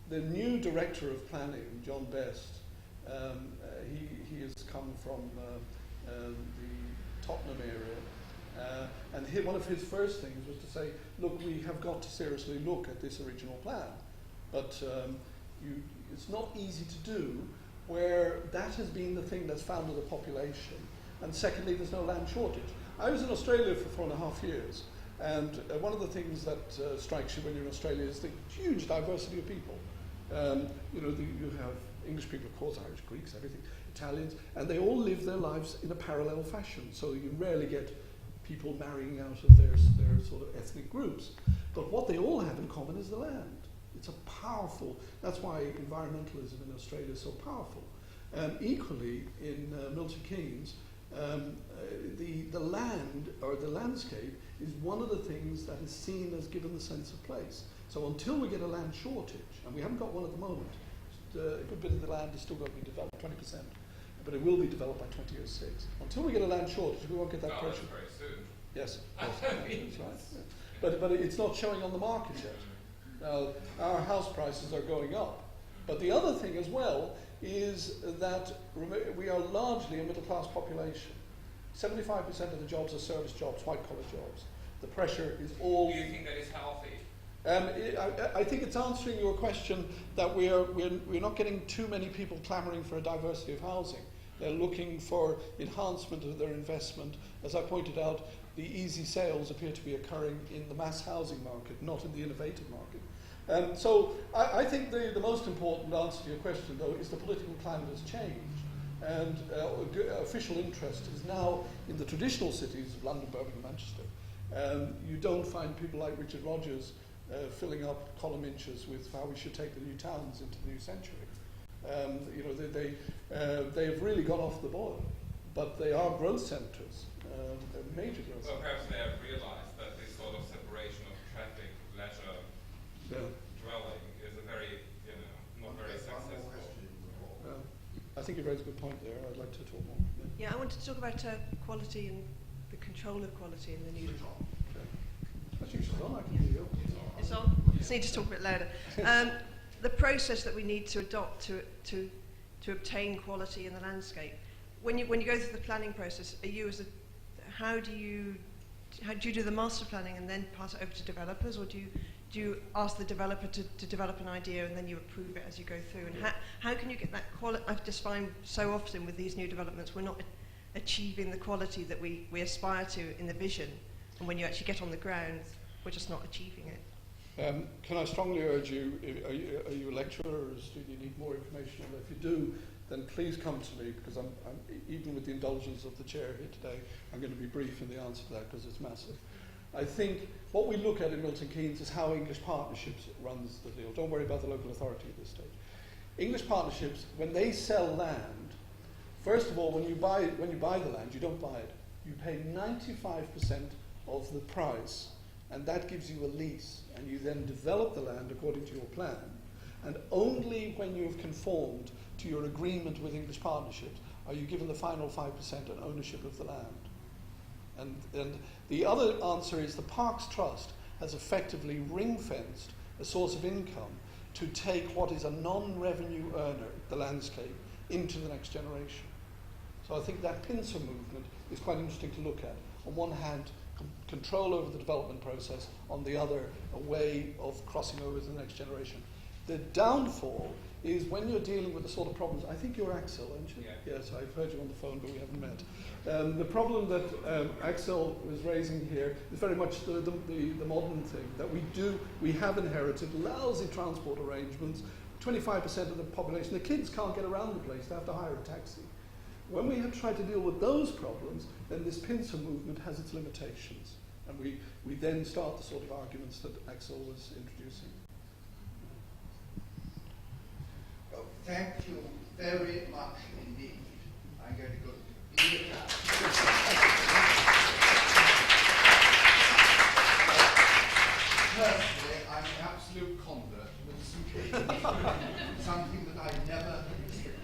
The new director of planning, John Best, he has come from the Tottenham area, and one of his first things was to say, look, we have got to seriously look at this original plan, but it's not easy to do where that has been the thing that's founded a population, and secondly, there's no land shortage. I was in Australia for 4.5 years, and one of the things that strikes you when you're in Australia is the huge diversity of people. You have English people, of course, Irish, Greeks, everything, Italians, and they all live their lives in a parallel fashion. So you rarely get people marrying out of their sort of ethnic groups. But what they all have in common is the land. It's a powerful, that's why environmentalism in Australia is so powerful. Equally, in Milton Keynes, the land, or the landscape, is one of the things that is seen as given the sense of place. So until we get a land shortage, and we haven't got one at the moment, a good bit of the land is still going to be developed, 20%, but it will be developed by 2006. Until we get a land shortage, we won't get that pressure. Very soon. Yes, that's right. Yeah. But it's not showing on the market yet. Now, our house prices are going up. But the other thing as well is that we are largely a middle-class population. 75% of the jobs are service jobs, white-collar jobs. The pressure is all... Do you think that is healthy? I think it's answering your question that we're not getting too many people clamouring for a diversity of housing. They're looking for enhancement of their investment. As I pointed out, the easy sales appear to be occurring in the mass housing market, not in the innovative market. So I think the most important answer to your question, though, is the political climate has changed. And official interest is now in the traditional cities of London, Birmingham, Manchester. You don't find people like Richard Rogers filling up column inches with how we should take the new towns into the new century. You know, they've really got off the boil, but they are growth centres, major growth centres. Well, perhaps they have realised that this sort of separation of traffic, leisure, dwelling is a very, you know, not very successful. I think you raised a good point there. I'd like to talk more. Yeah, I wanted to talk about quality and the control of quality in the new. That's usually on. I can hear you. It's on. Just need to talk a bit louder. The process that we need to adopt to obtain quality in the landscape. When you go through the planning process, how do you do the master planning and then pass it over to developers, or do you ask the developer to develop an idea and then you approve it as you go through? And how can you get that quality? I just find so often with these new developments we're not achieving the quality that we aspire to in the vision, and when you actually get on the ground, we're just not achieving it. Can I strongly urge you, are you a lecturer or do you need more information? And if you do, then please come to me, because I'm even with the indulgence of the chair here today, I'm going to be brief in the answer to that because it's massive. I think what we look at in Milton Keynes is how English Partnerships runs the deal. Don't worry about the local authority at this stage. English Partnerships, when they sell land, first of all, when you buy the land, you don't buy it. You pay 95% of the price, and that gives you a lease, and you then develop the land according to your plan. And only when you have conformed to your agreement with English Partnerships are you given the final 5% on ownership of the land. And the other answer is the Parks Trust has effectively ring-fenced a source of income to take what is a non-revenue earner, the landscape, into the next generation. So I think that pincer movement is quite interesting to look at. On one hand, control over the development process, on the other, a way of crossing over to the next generation. The downfall is when you're dealing with the sort of problems. I think you're Axel, aren't you? Yeah. Yes, I've heard you on the phone, but we haven't met. The problem that Axel was raising here is very much the modern thing, that we have inherited lousy transport arrangements. 25% of the population, the kids can't get around the place, they have to hire a taxi. When we have tried to deal with those problems, then this pincer movement has its limitations. And we then start the sort of arguments that Axel was introducing. Well, thank you very much indeed. I'm going to go in the class. Personally, I'm an absolute convert with the something that I never expected.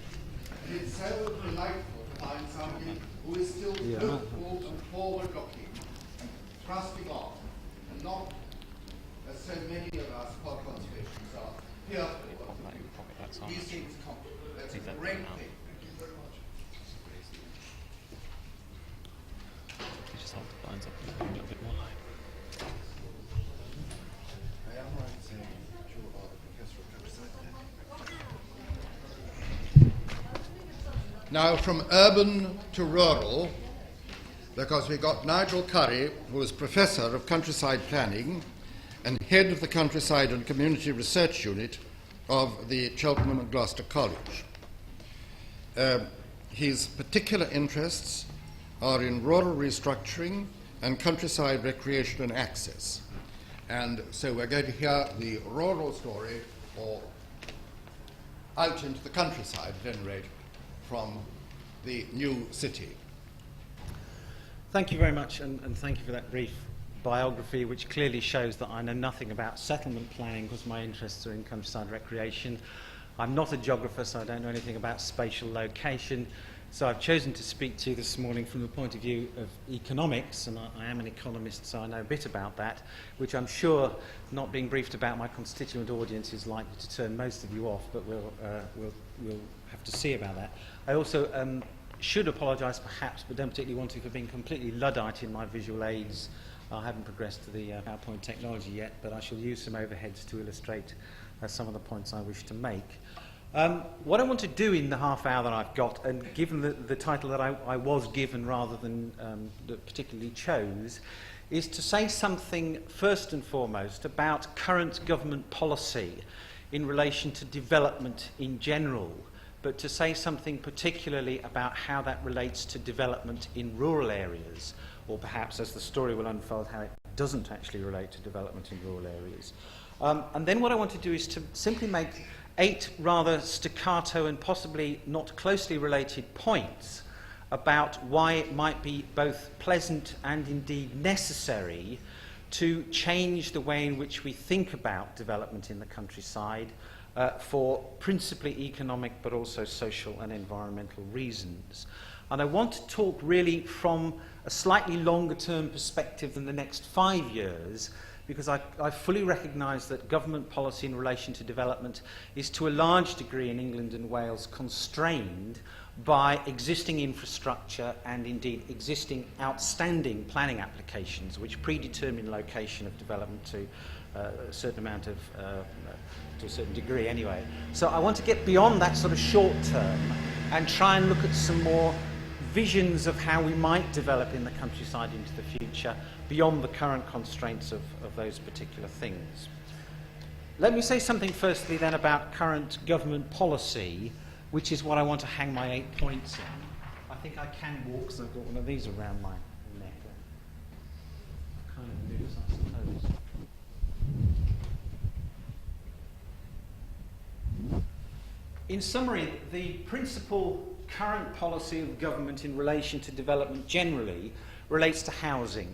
And it's so delightful to find somebody who is still hopeful and forward-looking and trusting on, and not, as so many of us conservationists are, fearful of the future. These things come. That's a great thing. Thank you very much. You just hold the lines up a little bit more line. I am right saying that you are the professor of countryside planning. Now, from urban to rural, because we got Nigel Curry, who is Professor of Countryside Planning and Head of the Countryside and Community Research Unit of the Cheltenham and Gloucester College. His particular interests are in rural restructuring and countryside recreation and access. And so we're going to hear the rural story, or out into the countryside at any rate, from the new city. Thank you very much, and thank you for that brief biography, which clearly shows that I know nothing about settlement planning because my interests are in countryside recreation. I'm not a geographer, so I don't know anything about spatial location, So I've chosen to speak to you this morning from the point of view of economics, and I am an economist, so I know a bit about that, which I'm sure, not being briefed about my constituent audience, is likely to turn most of you off, but we'll have to see about that. I also should apologise perhaps, but don't particularly want to, for being completely Luddite in my visual aids. I haven't progressed to the PowerPoint technology yet, but I shall use some overheads to illustrate some of the points I wish to make. What I want to do in the half hour that I've got, and given the title that I was given rather than particularly chose, is to say something first and foremost about current government policy in relation to development in general, but to say something particularly about how that relates to development in rural areas, or perhaps, as the story will unfold, how it doesn't actually relate to development in rural areas. And then what I want to do is to simply make 8 rather staccato and possibly not closely related points about why it might be both pleasant and indeed necessary to change the way in which we think about development in the countryside for principally economic but also social and environmental reasons. And I want to talk really from a slightly longer term perspective than the next 5 years, because I fully recognise that government policy in relation to development is to a large degree in England and Wales constrained by existing infrastructure and indeed existing outstanding planning applications which predetermine location of development to a certain amount of, to a certain degree anyway. So I want to get beyond that sort of short term and try and look at some more visions of how we might develop in the countryside into the future beyond the current constraints of those particular things. Let me say something firstly then about current government policy, which is what I want to hang my 8 points on. I think I can walk because I've got one of these around my neck. Kind of moves, I suppose. In summary, the principal current policy of government in relation to development generally relates to housing.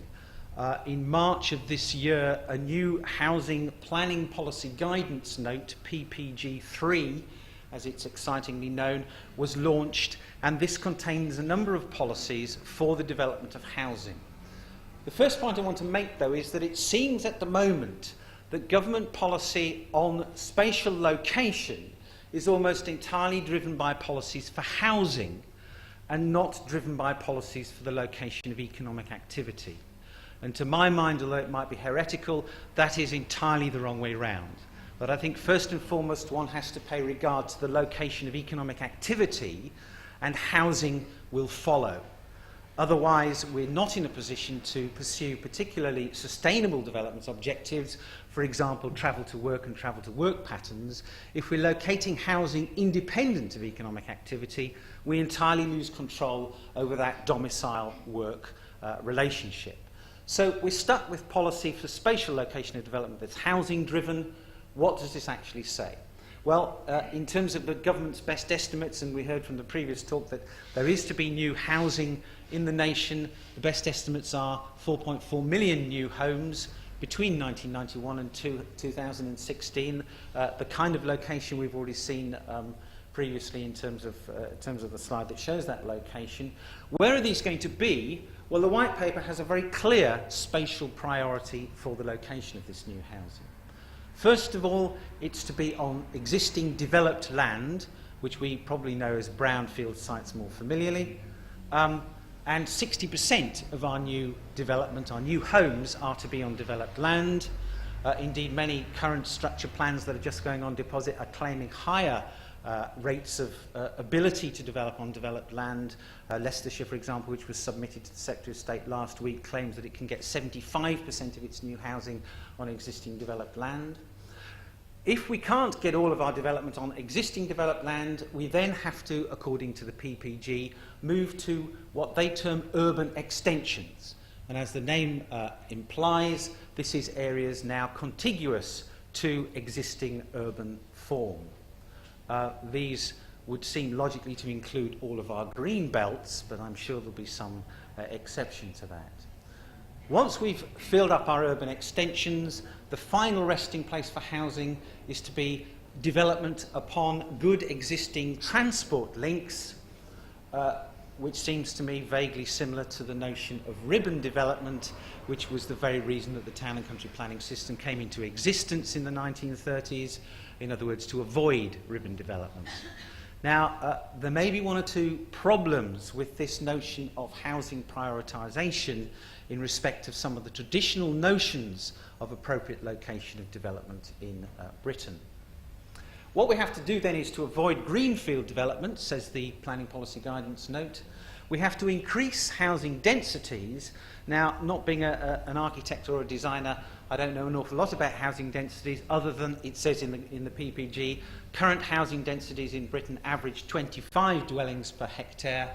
In March of this year, a new housing planning policy guidance note, PPG 3, as it's excitingly known, was launched, and this contains a number of policies for the development of housing. The first point I want to make, though, is that it seems at the moment that government policy on spatial location is almost entirely driven by policies for housing and not driven by policies for the location of economic activity. And to my mind, although it might be heretical, that is entirely the wrong way round. But I think first and foremost one has to pay regard to the location of economic activity, and housing will follow. Otherwise, we're not in a position to pursue particularly sustainable development objectives, for example, travel to work and travel to work patterns. If we're locating housing independent of economic activity, we entirely lose control over that domicile-work relationship. So we're stuck with policy for spatial location of development that's housing-driven. What does this actually say? Well, in terms of the government's best estimates, and we heard from the previous talk that there is to be new housing in the nation, the best estimates are 4.4 million new homes between 1991 and 2016, the kind of location we've already seen previously in terms of the slide that shows that location. Where are these going to be? Well, the white paper has a very clear spatial priority for the location of this new housing. First of all, it's to be on existing developed land, which we probably know as brownfield sites more familiarly. And 60% of our new development, our new homes, are to be on developed land. Indeed, many current structure plans that are just going on deposit are claiming higher rates of ability to develop on developed land. Leicestershire, for example, which was submitted to the Secretary of State last week, claims that it can get 75% of its new housing on existing developed land. If we can't get all of our development on existing developed land, we then have to, according to the PPG, move to what they term urban extensions. And as the name implies, this is areas now contiguous to existing urban form. These would seem logically to include all of our green belts, but I'm sure there'll be some exception to that. Once we've filled up our urban extensions, the final resting place for housing is to be development upon good existing transport links, which seems to me vaguely similar to the notion of ribbon development, which was the very reason that the town and country planning system came into existence in the 1930s, in other words, to avoid ribbon development. Now, there may be one or two problems with this notion of housing prioritisation in respect of some of the traditional notions of appropriate location of development in Britain. What we have to do then is to avoid greenfield development, says the Planning Policy Guidance note. We have to increase housing densities. Now, not being an architect or a designer, I don't know an awful lot about housing densities, other than it says in the PPG, current housing densities in Britain average 25 dwellings per hectare.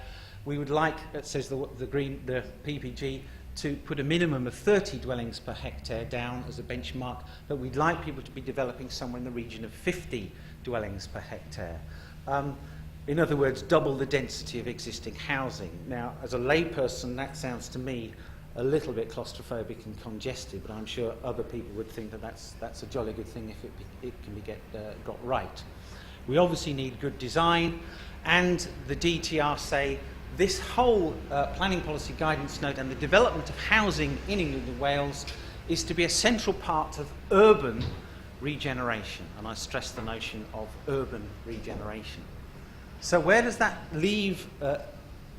We would like, it says the PPG, to put a minimum of 30 dwellings per hectare down as a benchmark, but we'd like people to be developing somewhere in the region of 50 dwellings per hectare. In other words, double the density of existing housing. Now, as a layperson, that sounds to me a little bit claustrophobic and congested, but I'm sure other people would think that that's a jolly good thing if it can be got right. We obviously need good design, and the DTR say this whole planning policy guidance note and the development of housing in England and Wales is to be a central part of urban regeneration, and I stress the notion of urban regeneration. So where does that leave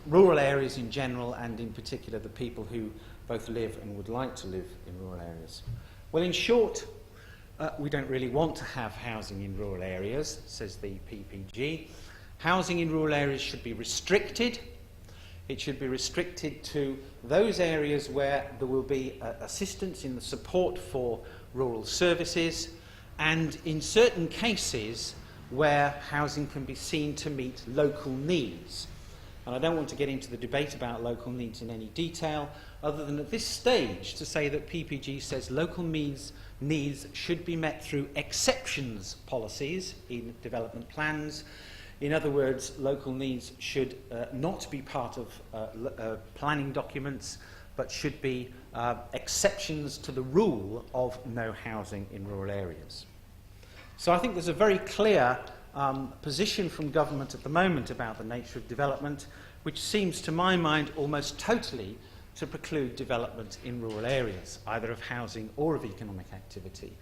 rural areas in general, and in particular the people who both live and would like to live in rural areas? Well, in short, we don't really want to have housing in rural areas, says the PPG. Housing in rural areas should be restricted. It should be restricted to those areas where there will be assistance in the support for rural services, and in certain cases where housing can be seen to meet local needs. And I don't want to get into the debate about local needs in any detail, other than at this stage to say that PPG says local needs should be met through exceptions policies in development plans. In other words, local needs should not be part of planning documents, but should be exceptions to the rule of no housing in rural areas. So I think there's a very clear position from government at the moment about the nature of development, which seems to my mind almost totally to preclude development in rural areas, either of housing or of economic activity.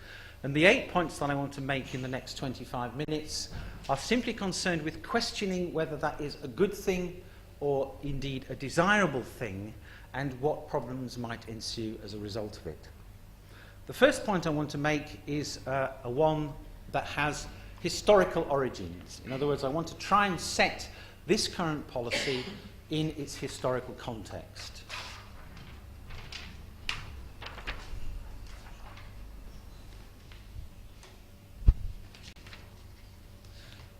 And the 8 points that I want to make in the next 25 minutes are simply concerned with questioning whether that is a good thing or indeed a desirable thing, and what problems might ensue as a result of it. The first point I want to make is one that has historical origins. In other words, I want to try and set this current policy in its historical context.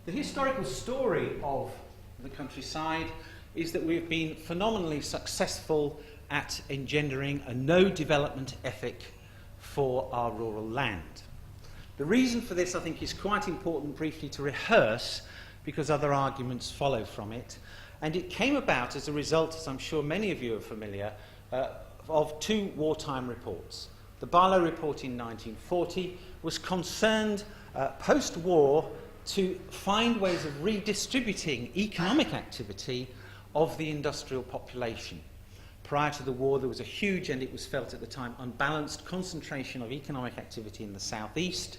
The historical story of the countryside is that we've been phenomenally successful at engendering a no development ethic for our rural land. The reason for this, I think, is quite important briefly to rehearse, because other arguments follow from it. And it came about as a result, as I'm sure many of you are familiar, of two wartime reports. The Barlow report in 1940 was concerned post-war to find ways of redistributing economic activity of the industrial population. Prior to the war, there was a huge, and it was felt at the time, unbalanced concentration of economic activity in the southeast,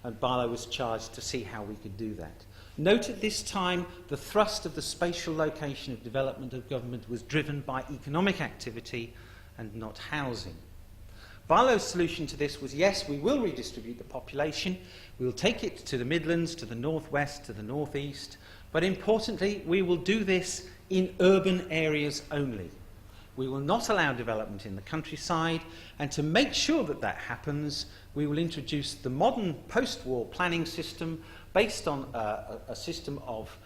and Barlow was charged to see how we could do that. Note at this time, the thrust of the spatial location of development of government was driven by economic activity and not housing. Barlow's solution to this was, yes, we will redistribute the population, we will take it to the Midlands, to the northwest, to the northeast, but importantly, we will do this in urban areas only. We will not allow development in the countryside, and to make sure that that happens, we will introduce the modern post-war planning system based on a system of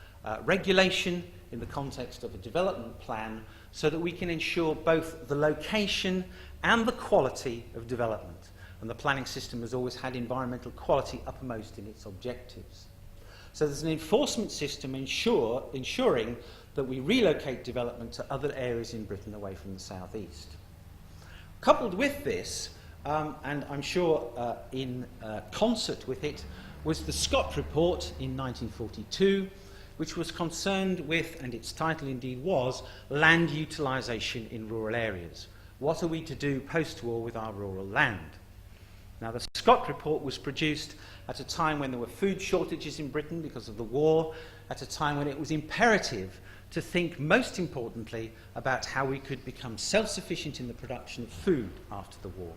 regulation in the context of a development plan, so that we can ensure both the location and the quality of development. And the planning system has always had environmental quality uppermost in its objectives. So there's an enforcement system ensuring that we relocate development to other areas in Britain away from the southeast. Coupled with this, and I'm sure in concert with it, was the Scott report in 1942, which was concerned with, and its title indeed was, land utilisation in rural areas. What are we to do post-war with our rural land? Now, the Scott report was produced at a time when there were food shortages in Britain because of the war, at a time when it was imperative to think most importantly about how we could become self-sufficient in the production of food after the war.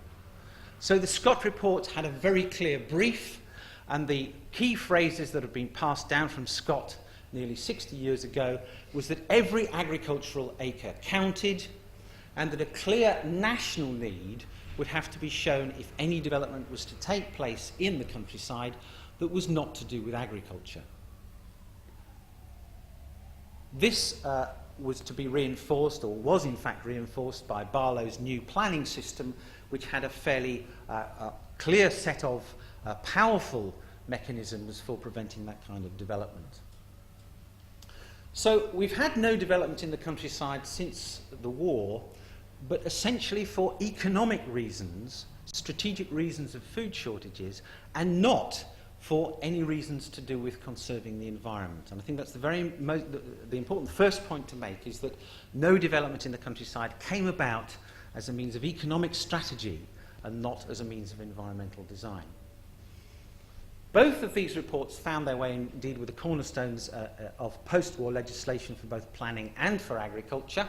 So the Scott report had a very clear brief, and the key phrases that have been passed down from Scott nearly 60 years ago was that every agricultural acre counted, and that a clear national need would have to be shown if any development was to take place in the countryside that was not to do with agriculture. This was to be reinforced, or was in fact reinforced, by Barlow's new planning system, which had a fairly clear set of powerful mechanisms for preventing that kind of development. So we've had no development in the countryside since the war, but essentially for economic reasons, strategic reasons of food shortages, and not for any reasons to do with conserving the environment. And I think that's the important first point to make, is that no development in the countryside came about as a means of economic strategy and not as a means of environmental design. Both of these reports found their way indeed with the cornerstones of post-war legislation for both planning and for agriculture,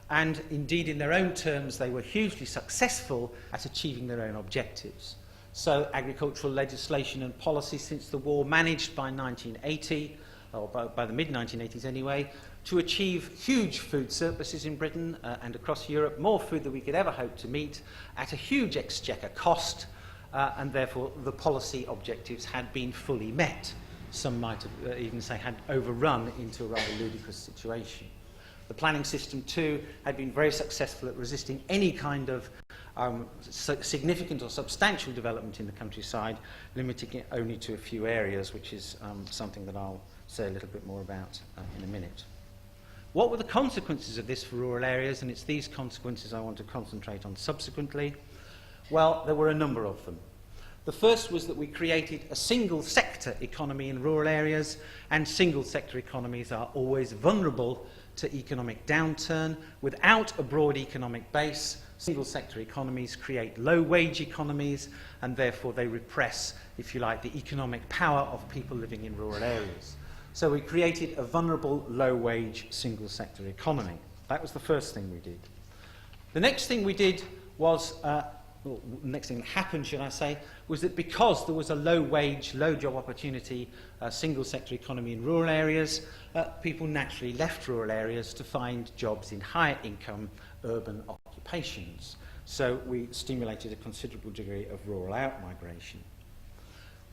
and indeed in their own terms they were hugely successful at achieving their own objectives. So agricultural legislation and policy since the war managed by 1980, or by the mid-1980s anyway, to achieve huge food surpluses in Britain and across Europe, more food than we could ever hope to meet, at a huge exchequer cost, and therefore the policy objectives had been fully met. Some might have even say had overrun into a rather ludicrous situation. The planning system too had been very successful at resisting any kind of significant or substantial development in the countryside, limiting it only to a few areas, which is something that I'll say a little bit more about in a minute. What were the consequences of this for rural areas? And it's these consequences I want to concentrate on subsequently. Well, there were a number of them. The first was that we created a single sector economy in rural areas, and single sector economies are always vulnerable to economic downturn. Without a broad economic base, single sector economies create low wage economies, and therefore they repress, if you like, the economic power of people living in rural areas. So we created a vulnerable low wage single sector economy. That was the first thing we did. The next thing we did was, the next thing that happened, should I say, was that because there was a low wage, low job opportunity single sector economy in rural areas, people naturally left rural areas to find jobs in higher income urban occupations. So we stimulated a considerable degree of rural out-migration.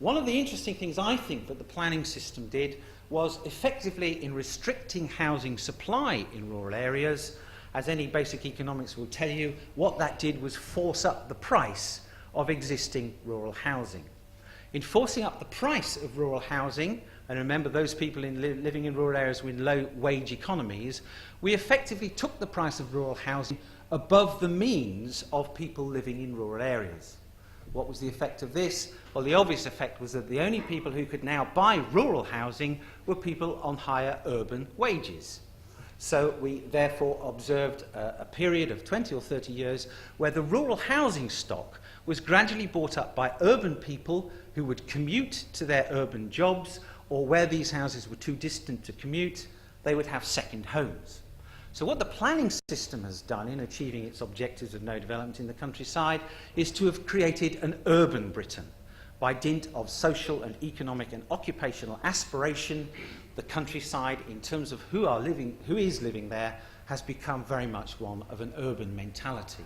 One of the interesting things I think that the planning system did was effectively in restricting housing supply in rural areas. As any basic economics will tell you, what that did was force up the price of existing rural housing. In forcing up the price of rural housing, and remember those people living in rural areas with low wage economies, we effectively took the price of rural housing above the means of people living in rural areas. What was the effect of this? Well, the obvious effect was that the only people who could now buy rural housing were people on higher urban wages. So we therefore observed a period of 20 or 30 years where the rural housing stock was gradually bought up by urban people who would commute to their urban jobs, or where these houses were too distant to commute, they would have second homes. So what the planning system has done in achieving its objectives of no development in the countryside is to have created an urban Britain. By dint of social and economic and occupational aspiration, the countryside, in terms of who is living there, has become very much one of an urban mentality.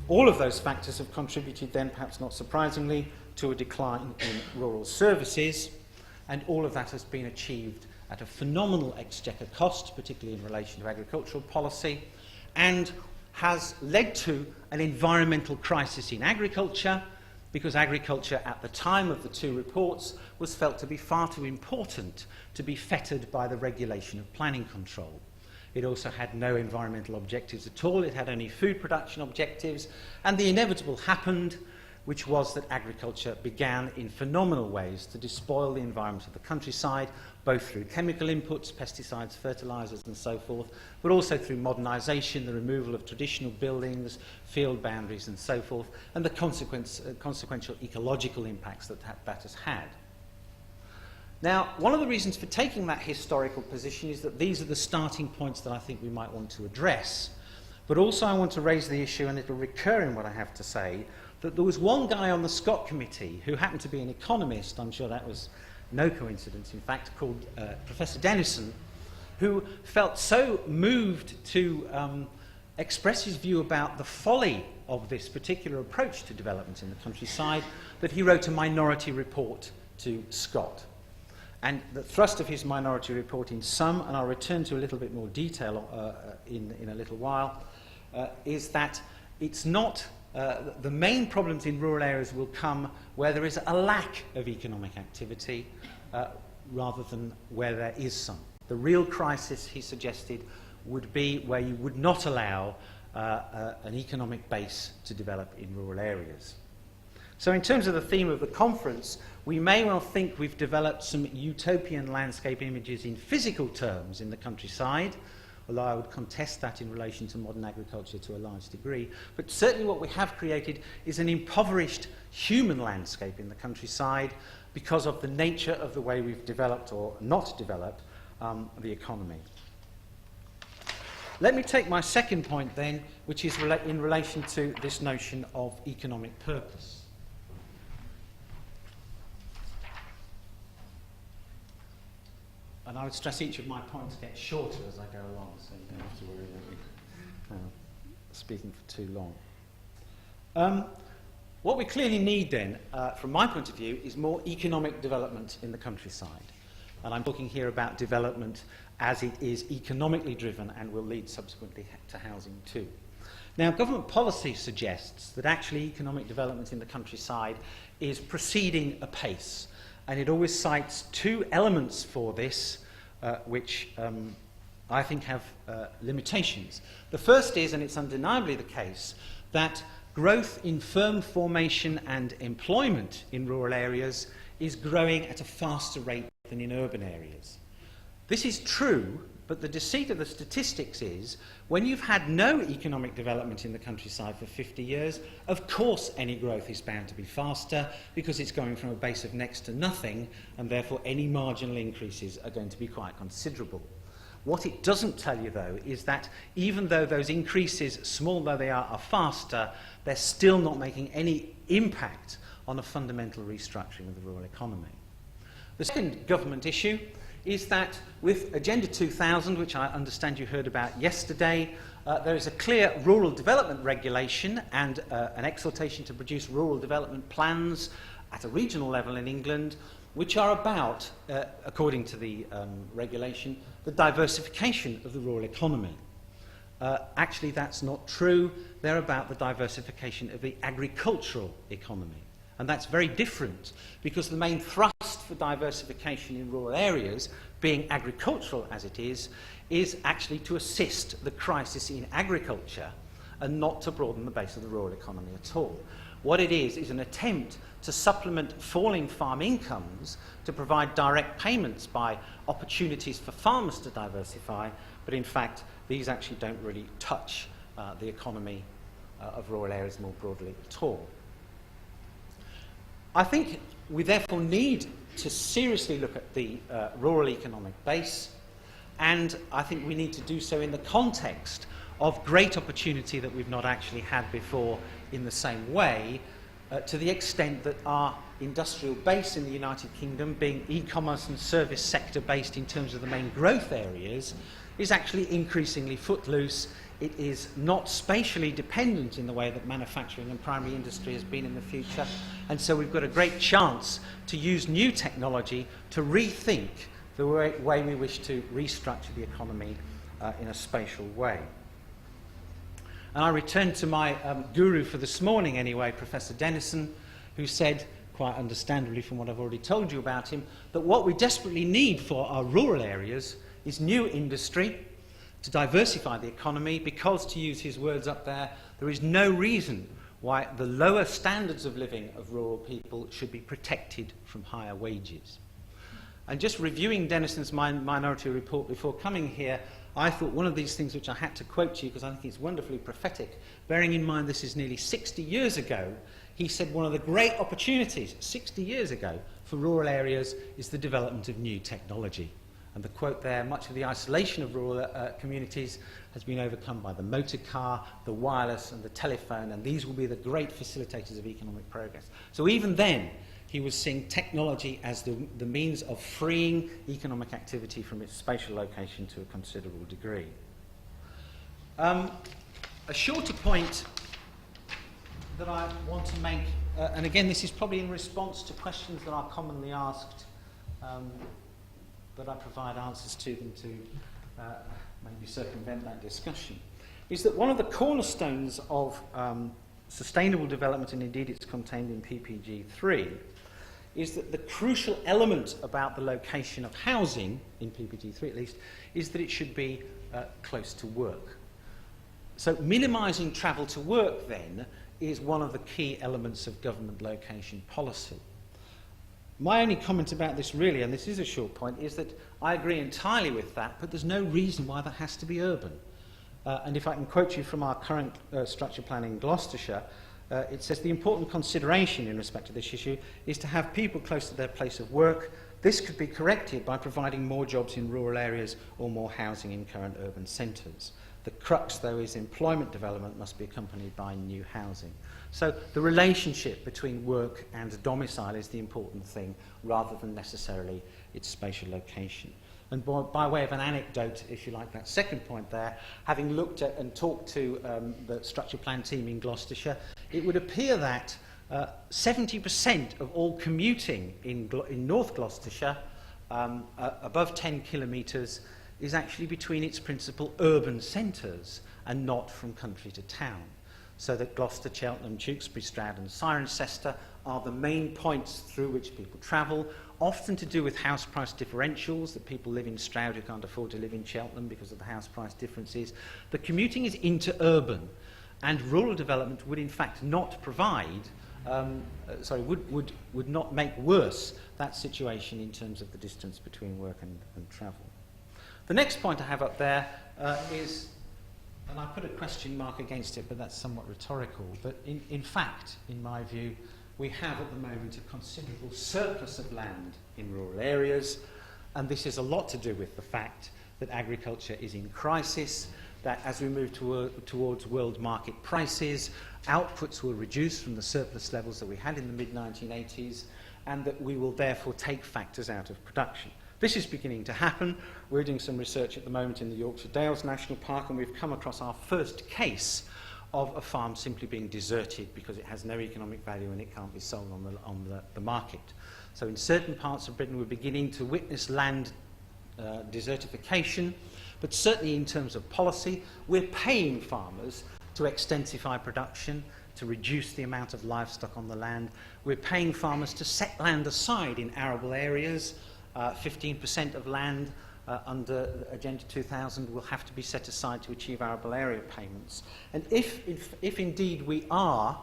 All of those factors have contributed then, perhaps not surprisingly, to a decline in rural services, and all of that has been achieved at a phenomenal exchequer cost, particularly in relation to agricultural policy, and has led to an environmental crisis in agriculture, because agriculture at the time of the two reports was felt to be far too important to be fettered by the regulation of planning control. It also had no environmental objectives at all, it had only food production objectives, and the inevitable happened, which was that agriculture began in phenomenal ways to despoil the environment of the countryside both through chemical inputs, pesticides, fertilizers and so forth, but also through modernization, the removal of traditional buildings, field boundaries and so forth, and the consequential ecological impacts that has had. Now, one of the reasons for taking that historical position is that these are the starting points that I think we might want to address. But also I want to raise the issue, and it will recur in what I have to say, that there was one guy on the Scott Committee who happened to be an economist, I'm sure that was no coincidence, in fact, called Professor Dennison, who felt so moved to express his view about the folly of this particular approach to development in the countryside that he wrote a minority report to Scott. And the thrust of his minority report in sum, and I'll return to a little bit more detail in a little while, is that it's not, the main problems in rural areas will come where there is a lack of economic activity rather than where there is some. The real crisis, he suggested, would be where you would not allow an economic base to develop in rural areas. So in terms of the theme of the conference, we may well think we've developed some utopian landscape images in physical terms in the countryside, although I would contest that in relation to modern agriculture to a large degree. But certainly what we have created is an impoverished human landscape in the countryside because of the nature of the way we've developed or not developed the economy. Let me take my second point then, which is in relation to this notion of economic purpose. And I would stress each of my points get shorter as I go along, so you don't have to worry about me speaking for too long. What we clearly need then, from my point of view, is more economic development in the countryside. And I'm talking here about development as it is economically driven and will lead subsequently to housing too. Now, government policy suggests that actually economic development in the countryside is proceeding apace. And it always cites two elements for this, which I think have limitations. The first is, and it's undeniably the case, that growth in firm formation and employment in rural areas is growing at a faster rate than in urban areas. This is true, but the deceit of the statistics is when you've had no economic development in the countryside for 50 years, of course any growth is bound to be faster because it's going from a base of next to nothing, and therefore any marginal increases are going to be quite considerable. What it doesn't tell you, though, is that even though those increases, small though they are faster, they're still not making any impact on a fundamental restructuring of the rural economy. The second government issue is that with Agenda 2000, which I understand you heard about yesterday, there is a clear rural development regulation and an exhortation to produce rural development plans at a regional level in England, which are about, according to the regulation, the diversification of the rural economy. Actually, that's not true. They're about the diversification of the agricultural economy. And that's very different because the main thrust for diversification in rural areas, being agricultural as it is actually to assist the crisis in agriculture and not to broaden the base of the rural economy at all. What it is an attempt to supplement falling farm incomes to provide direct payments by opportunities for farmers to diversify, but in fact these actually don't really touch the economy of rural areas more broadly at all. I think we therefore need to seriously look at the rural economic base, and I think we need to do so in the context of great opportunity that we've not actually had before in the same way, to the extent that our industrial base in the United Kingdom, being e-commerce and service sector based in terms of the main growth areas, is actually increasingly footloose. It is not spatially dependent in the way that manufacturing and primary industry has been in the future. And so we've got a great chance to use new technology to rethink the way we wish to restructure the economy in a spatial way. And I return to my guru for this morning anyway, Professor Dennison, who said, quite understandably from what I've already told you about him, that what we desperately need for our rural areas is new industry, to diversify the economy, because, to use his words up there is no reason why the lower standards of living of rural people should be protected from higher wages. And just reviewing Denison's minority report before coming here, I thought one of these things which I had to quote to you because I think it's wonderfully prophetic, bearing in mind this is nearly 60 years ago, he said one of the great opportunities 60 years ago for rural areas is the development of new technology. And the quote there, much of the isolation of rural communities has been overcome by the motor car, the wireless and the telephone, and these will be the great facilitators of economic progress. So even then, he was seeing technology as the means of freeing economic activity from its spatial location to a considerable degree. A shorter point that I want to make, and again this is probably in response to questions that are commonly asked, but I provide answers to them to maybe circumvent that discussion, is that one of the cornerstones of sustainable development, and indeed it's contained in PPG 3, is that the crucial element about the location of housing, in PPG 3 at least, is that it should be close to work. So minimising travel to work then is one of the key elements of government location policy. My only comment about this really, and this is a short point, is that I agree entirely with that, but there's no reason why that has to be urban. And if I can quote you from our current structure plan in Gloucestershire, it says the important consideration in respect to this issue is to have people close to their place of work. This could be corrected by providing more jobs in rural areas or more housing in current urban centres. The crux, though, is employment development must be accompanied by new housing. So the relationship between work and domicile is the important thing, rather than necessarily its spatial location. And by way of an anecdote, if you like, that second point there, having looked at and talked to the structure plan team in Gloucestershire, it would appear that 70% of all commuting in North Gloucestershire, above 10 kilometres, is actually between its principal urban centres and not from country to town. So that Gloucester, Cheltenham, Tewkesbury, Stroud and Cirencester are the main points through which people travel, often to do with house price differentials, that people live in Stroud who can't afford to live in Cheltenham because of the house price differences. The commuting is interurban, and rural development would in fact not provide, would not make worse that situation in terms of the distance between work and travel. The next point I have up there is, and I put a question mark against it, but that's somewhat rhetorical, but in fact, in my view, we have at the moment a considerable surplus of land in rural areas, and this is a lot to do with the fact that agriculture is in crisis, that as we move towards world market prices, outputs will reduce from the surplus levels that we had in the mid-1980s, and that we will therefore take factors out of production. This is beginning to happen. We're doing some research at the moment in the Yorkshire Dales National Park, and we've come across our first case of a farm simply being deserted because it has no economic value and it can't be sold on the market. So in certain parts of Britain we're beginning to witness land desertification, but certainly in terms of policy, we're paying farmers to extensify production, to reduce the amount of livestock on the land. We're paying farmers to set land aside in arable areas. 15% of land under Agenda 2000 will have to be set aside to achieve arable area payments. And if indeed we are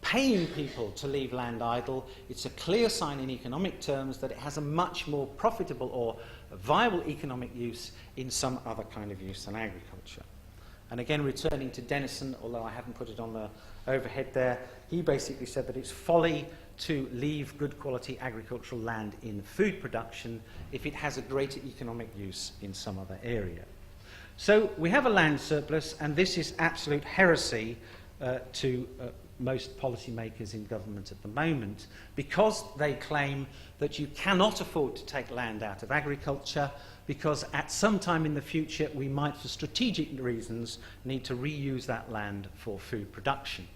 paying people to leave land idle, it's a clear sign in economic terms that it has a much more profitable or viable economic use in some other kind of use than agriculture. And again, returning to Denison, although I haven't put it on the overhead there, he basically said that it's folly to leave good quality agricultural land in food production if it has a greater economic use in some other area. So we have a land surplus, and this is absolute heresy to most policymakers in government at the moment, because they claim that you cannot afford to take land out of agriculture because at some time in the future we might, for strategic reasons, need to reuse that land for food production.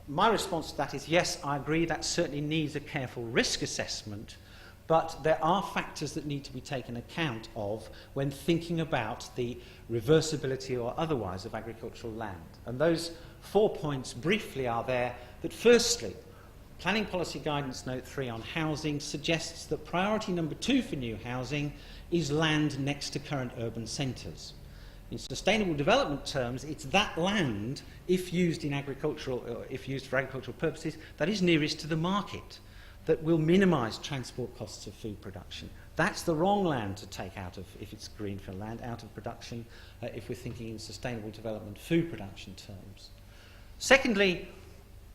My response to that is yes, I agree, that certainly needs a careful risk assessment, but there are factors that need to be taken account of when thinking about the reversibility or otherwise of agricultural land. And those 4 points briefly are there that firstly, Planning Policy Guidance Note 3 on housing suggests that priority number 2 for new housing is land next to current urban centres. In sustainable development terms, it's that land, if used in agricultural, or if used for agricultural purposes, that is nearest to the market. that will minimise transport costs of food production. That's the wrong land to take out of, if it's greenfield land, out of production, if we're thinking in sustainable development food production terms. Secondly,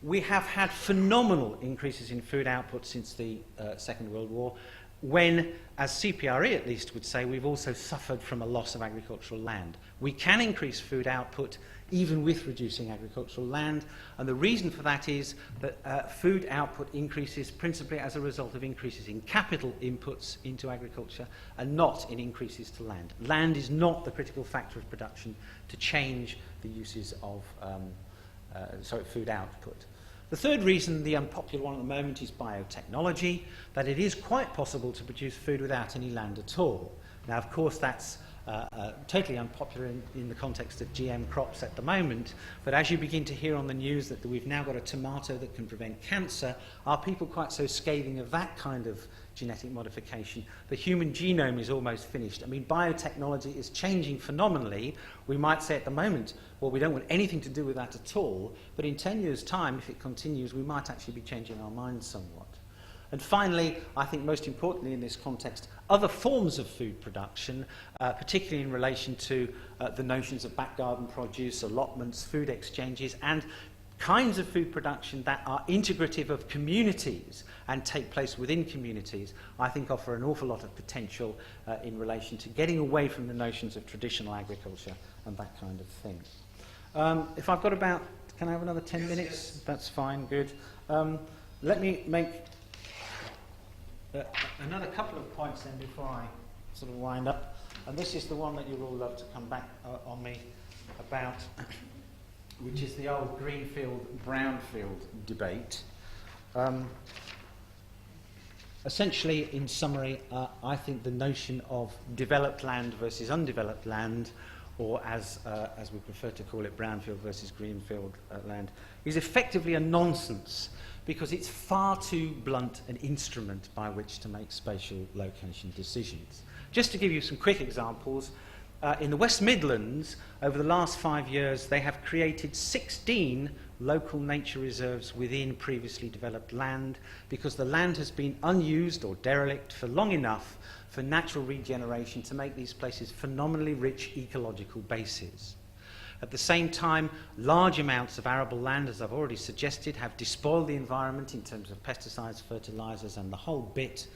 we have had phenomenal increases in food output since the Second World War, when, as CPRE at least would say, we've also suffered from a loss of agricultural land. We can increase food output even with reducing agricultural land, and the reason for that is that food output increases principally as a result of increases in capital inputs into agriculture and not in increases to land. Land is not the critical factor of production to change the uses of food output. The third reason, the unpopular one at the moment, is biotechnology, that it is quite possible to produce food without any land at all. Now, of course, that's totally unpopular in the context of GM crops at the moment, but as you begin to hear on the news that we've now got a tomato that can prevent cancer, are people quite so scathing of that kind of genetic modification? The human genome is almost finished. I mean, biotechnology is changing phenomenally. We might say at the moment, well, we don't want anything to do with that at all, but in 10 years' time, if it continues, we might actually be changing our minds somewhat. And finally, I think most importantly in this context, other forms of food production, particularly in relation to the notions of back garden produce, allotments, food exchanges, and kinds of food production that are integrative of communities and take place within communities, I think offer an awful lot of potential in relation to getting away from the notions of traditional agriculture and that kind of thing. If I've got about, can I have another 10 minutes? Yes. That's fine, good. Let me make another couple of points then before I sort of wind up. And this is the one that you'll all love to come back on me about, which is the old greenfield, brownfield debate. Essentially, in summary, I think the notion of developed land versus undeveloped land, or as we prefer to call it, brownfield versus greenfield land, is effectively a nonsense, because it's far too blunt an instrument by which to make spatial location decisions. Just to give you some quick examples, in the West Midlands, over the last 5 years, they have created 16 local nature reserves within previously developed land, because the land has been unused or derelict for long enough for natural regeneration to make these places phenomenally rich ecological bases. At the same time, large amounts of arable land, as I've already suggested, have despoiled the environment in terms of pesticides, fertilizers, and the whole bit.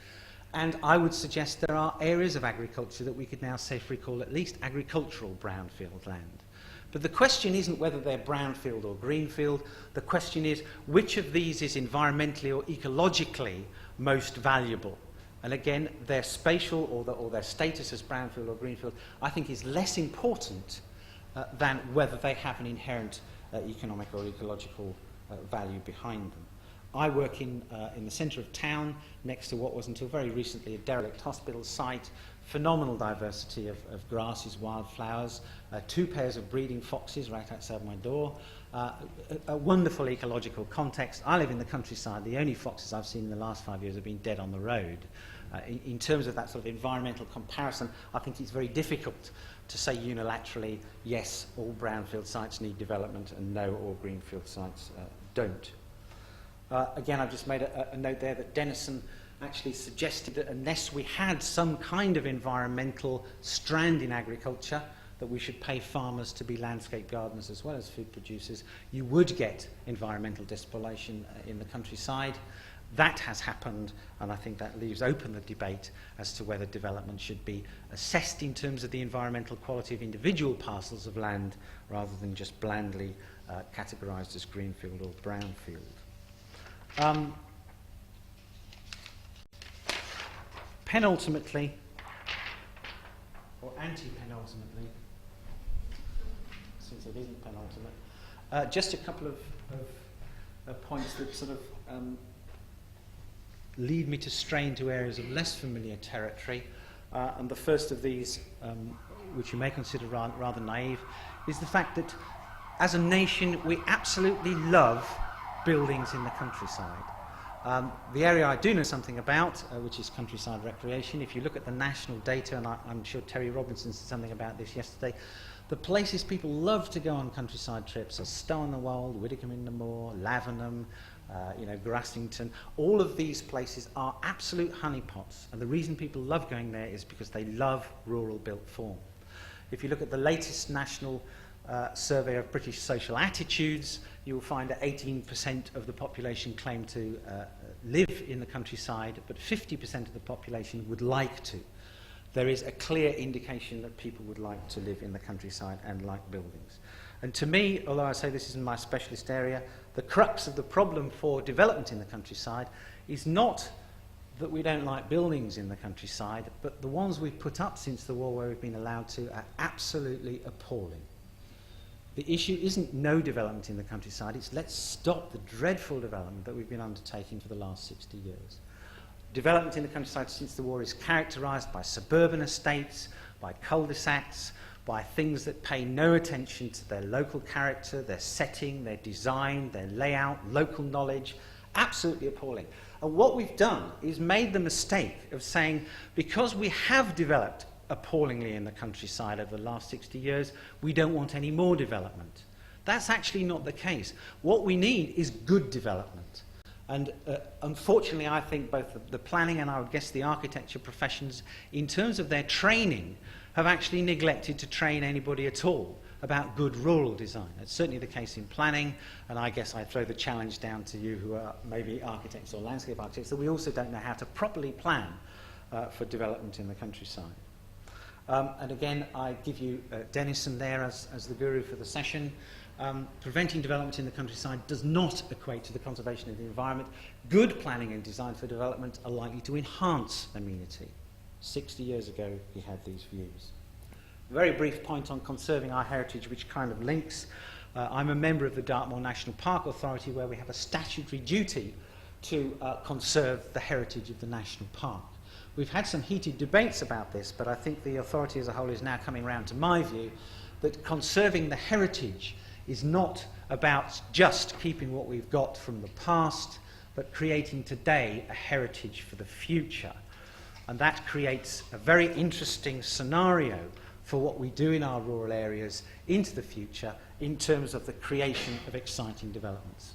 And I would suggest there are areas of agriculture that we could now safely call at least agricultural brownfield land. But the question isn't whether they're brownfield or greenfield. The question is which of these is environmentally or ecologically most valuable. And again, their spatial or their status as brownfield or greenfield, I think, is less important than whether they have an inherent economic or ecological value behind them. I work in the centre of town, next to what was until very recently a derelict hospital site. Phenomenal diversity of grasses, wildflowers, 2 pairs of breeding foxes right outside my door, a wonderful ecological context. I live in the countryside. The only foxes I've seen in the last 5 years have been dead on the road. In terms of that sort of environmental comparison, I think it's very difficult to say unilaterally, yes, all brownfield sites need development and no, all greenfield sites don't. Again, I've just made a note there that Denison actually suggested that unless we had some kind of environmental strand in agriculture, that we should pay farmers to be landscape gardeners as well as food producers, you would get environmental despoliation in the countryside. That has happened, and I think that leaves open the debate as to whether development should be assessed in terms of the environmental quality of individual parcels of land rather than just blandly categorised as greenfield or brownfield. Penultimately, or anti-penultimately, since it isn't penultimate, just a couple of points that sort of lead me to stray into areas of less familiar territory. And the first of these, which you may consider rather naive, is the fact that as a nation we absolutely love buildings in the countryside. The area I do know something about, which is countryside recreation, if you look at the national data, and I'm sure Terry Robinson said something about this yesterday, The places people love to go on countryside trips are Stow-on-the-Wold, Widdicombe-in-the-Moor, Lavenham, Grassington. All of these places are absolute honeypots, and the reason people love going there is because they love rural built form. If you look at the latest national survey of British social attitudes, you will find that 18% of the population claim to live in the countryside, but 50% of the population would like to. There is a clear indication that people would like to live in the countryside and like buildings. And to me, although I say this is my specialist area, the crux of the problem for development in the countryside is not that we don't like buildings in the countryside, but the ones we've put up since the war where we've been allowed to are absolutely appalling. The issue isn't no development in the countryside, it's let's stop the dreadful development that we've been undertaking for the last 60 years. Development in the countryside since the war is characterised by suburban estates, by cul-de-sacs, by things that pay no attention to their local character, their setting, their design, their layout, local knowledge. Absolutely appalling. And what we've done is made the mistake of saying, because we have developed appallingly in the countryside over the last 60 years, we don't want any more development. That's actually not the case. What we need is good development. And unfortunately, I think both the planning and I would guess the architecture professions, in terms of their training, have actually neglected to train anybody at all about good rural design. It's certainly the case in planning, and I guess I throw the challenge down to you who are maybe architects or landscape architects, that we also don't know how to properly plan for development in the countryside. And again, I give you Denison there as the guru for the session. Preventing development in the countryside does not equate to the conservation of the environment. Good planning and design for development are likely to enhance amenity. 60 years ago, he had these views. A very brief point on conserving our heritage, which kind of links. I'm a member of the Dartmoor National Park Authority, where we have a statutory duty to conserve the heritage of the national park. We've had some heated debates about this, but I think the authority as a whole is now coming round to my view that conserving the heritage is not about just keeping what we've got from the past, but creating today a heritage for the future. And that creates a very interesting scenario for what we do in our rural areas into the future in terms of the creation of exciting developments.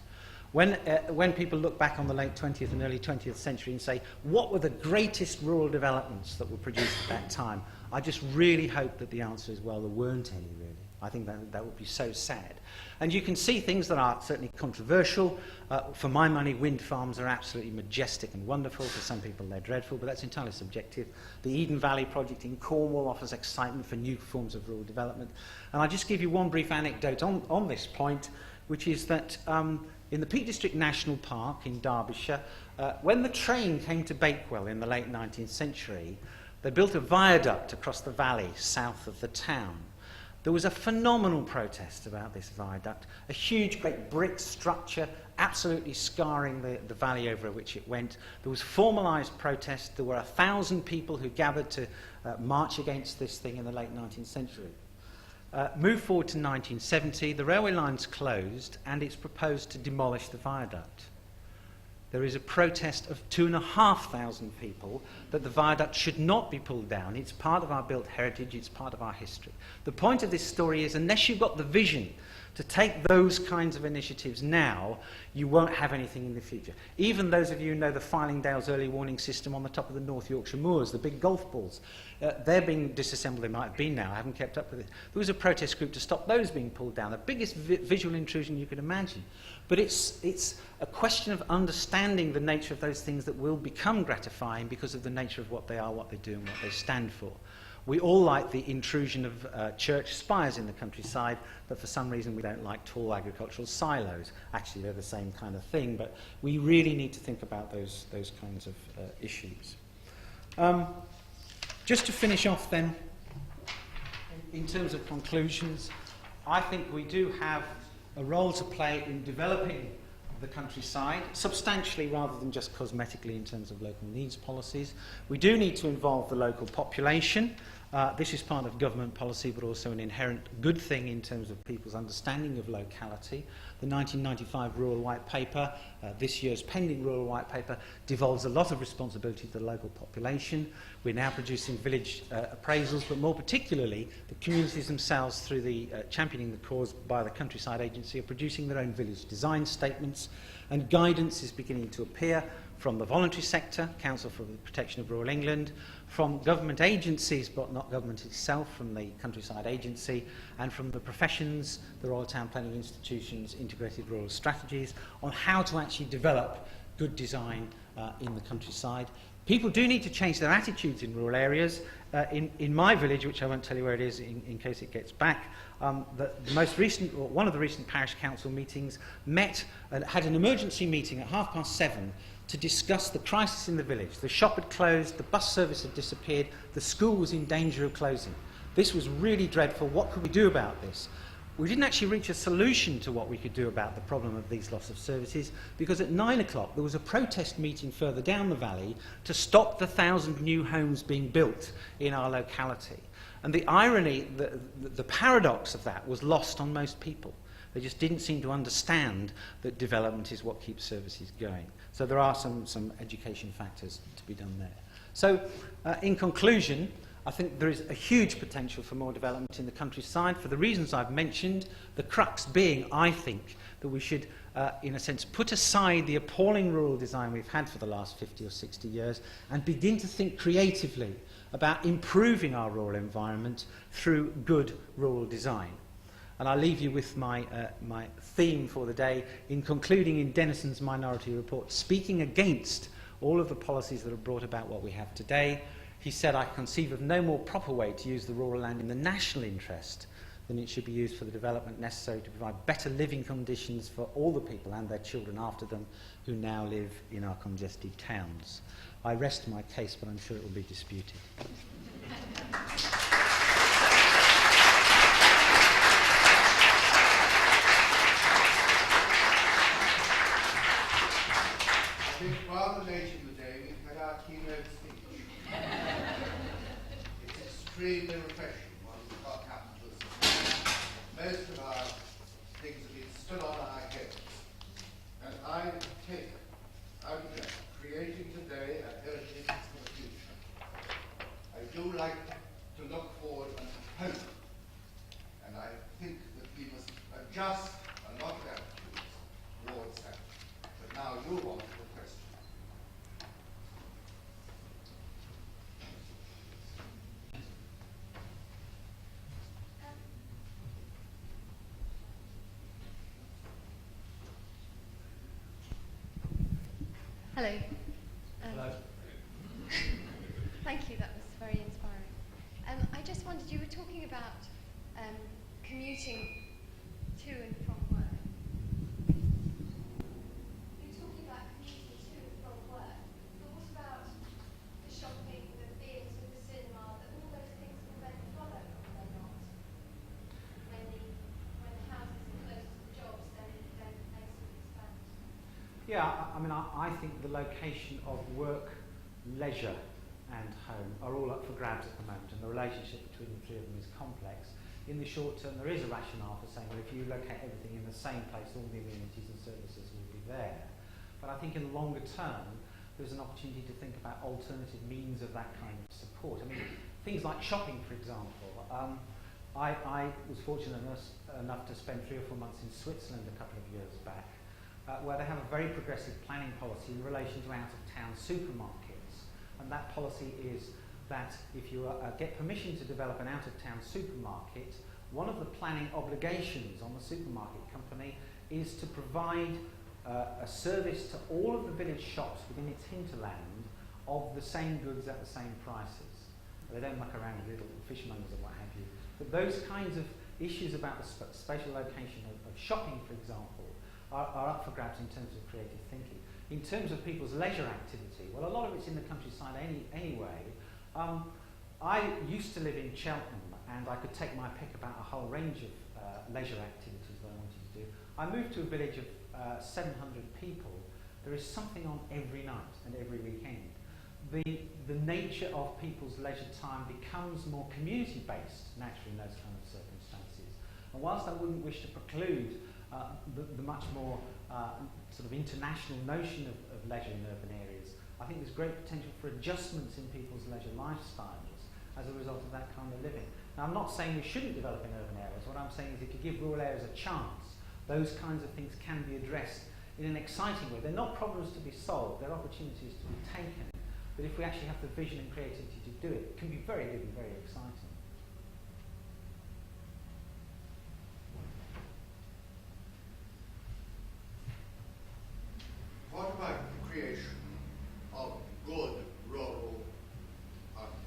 When people look back on the late 20th and early 20th century and say, what were the greatest rural developments that were produced at that time? I just really hope that the answer is, well, there weren't any, really. I think that would be so sad. And you can see things that are certainly controversial. For my money, wind farms are absolutely majestic and wonderful. For some people, they're dreadful, but that's entirely subjective. The Eden Valley project in Cornwall offers excitement for new forms of rural development. And I'll just give you one brief anecdote on this point, which is that in the Peak District National Park in Derbyshire, when the train came to Bakewell in the late 19th century, they built a viaduct across the valley south of the town. There was a phenomenal protest about this viaduct, a huge, great brick structure, absolutely scarring the valley over which it went. There was formalised protest. There were 1,000 people who gathered to march against this thing in the late 19th century. Move forward to 1970, the railway line's closed, and it's proposed to demolish the viaduct. There is a protest of 2,500 people that the viaduct should not be pulled down. It's part of our built heritage, it's part of our history. The point of this story is, unless you've got the vision to take those kinds of initiatives now, you won't have anything in the future. Even those of you who know the Fylingdales early warning system on the top of the North Yorkshire moors, the big golf balls, they're being disassembled. They might have been now. I haven't kept up with it. There was a protest group to stop those being pulled down. The biggest visual intrusion you could imagine. But it's a question of understanding the nature of those things that will become gratifying because of the nature of what they are, what they do, and what they stand for. We all like the intrusion of church spires in the countryside, but for some reason we don't like tall agricultural silos. Actually, they're the same kind of thing, but we really need to think about those kinds of issues. Just to finish off then, in terms of conclusions, I think we do have a role to play in developing the countryside, substantially rather than just cosmetically in terms of local needs policies. We do need to involve the local population. This is part of government policy, but also an inherent good thing in terms of people's understanding of locality. The 1995 Rural White Paper, this year's pending Rural White Paper, devolves a lot of responsibility to the local population. We're now producing village appraisals, but more particularly, the communities themselves, through the championing the cause by the Countryside Agency, are producing their own village design statements, and guidance is beginning to appear from the voluntary sector, Council for the Protection of Rural England, from government agencies, but not government itself, from the Countryside Agency, and from the professions, the Royal Town Planning Institutions, Integrated Rural Strategies, on how to actually develop good design in the countryside. People do need to change their attitudes in rural areas. In my village, which I won't tell you where it is in case it gets back, the most recent, or one of the recent parish council meetings had an emergency meeting at 7:30 to discuss the crisis in the village. The shop had closed, the bus service had disappeared, the school was in danger of closing. This was really dreadful. What could we do about this? We didn't actually reach a solution to what we could do about the problem of these loss of services, because at 9 o'clock there was a protest meeting further down the valley to stop the 1,000 new homes being built in our locality. And the irony, the paradox of that was lost on most people. They just didn't seem to understand that development is what keeps services going. So there are some education factors to be done there. So in conclusion, I think there is a huge potential for more development in the countryside for the reasons I've mentioned, the crux being, I think, that we should, in a sense, put aside the appalling rural design we've had for the last 50 or 60 years and begin to think creatively about improving our rural environment through good rural design. And I'll leave you with my theme for the day in concluding in Denison's Minority Report, speaking against all of the policies that have brought about what we have today. He said, I conceive of no more proper way to use the rural land in the national interest than it should be used for the development necessary to provide better living conditions for all the people and their children after them who now live in our congested towns. I rest my case, but I'm sure it will be disputed. I think rather late in the day we've had our keynote speech. It's extremely refreshing once we've got capitalism. Most of our things have been stood on our heads. And I take out of that, creating today a heritage for the future. I do like to look forward and hope. And I think that we must adjust a lot of attitudes towards that. But now you want to the question. Hello. Hello. Thank you, that was very inspiring. I just wondered, you were talking about commuting to and from work. You were talking about commuting to and from work, but what about the shopping, the theatres, the cinema, that all those things will then follow, will they not? When the houses are close to the jobs, then makes it expand. Yeah, I mean, I think the location of work, leisure and home are all up for grabs at the moment, and the relationship between the three of them is complex. In the short term, there is a rationale for saying, well, if you locate everything in the same place, all the amenities and services will be there. But I think in the longer term, there's an opportunity to think about alternative means of that kind of support. I mean, things like shopping, for example. I was fortunate enough to spend 3 or 4 months in Switzerland a couple of years back, where they have a very progressive planning policy in relation to out-of-town supermarkets. And that policy is that if you get permission to develop an out-of-town supermarket, one of the planning obligations on the supermarket company is to provide a service to all of the village shops within its hinterland of the same goods at the same prices. They don't muck around with little fishmongers or what have you. But those kinds of issues about the spatial location of shopping, for example, are up for grabs in terms of creative thinking. In terms of people's leisure activity, well, a lot of it's in the countryside anyway. I used to live in Cheltenham, and I could take my pick about a whole range of leisure activities that I wanted to do. I moved to a village of 700 people. There is something on every night and every weekend. the nature of people's leisure time becomes more community-based, naturally, in those kind of circumstances. And whilst I wouldn't wish to preclude the much more sort of international notion of leisure in urban areas, I think there's great potential for adjustments in people's leisure lifestyles as a result of that kind of living. Now, I'm not saying we shouldn't develop in urban areas. What I'm saying is if you give rural areas a chance, those kinds of things can be addressed in an exciting way. They're not problems to be solved, they're opportunities to be taken. But if we actually have the vision and creativity to do it, it can be very good and very exciting. What about the creation of good rural architecture?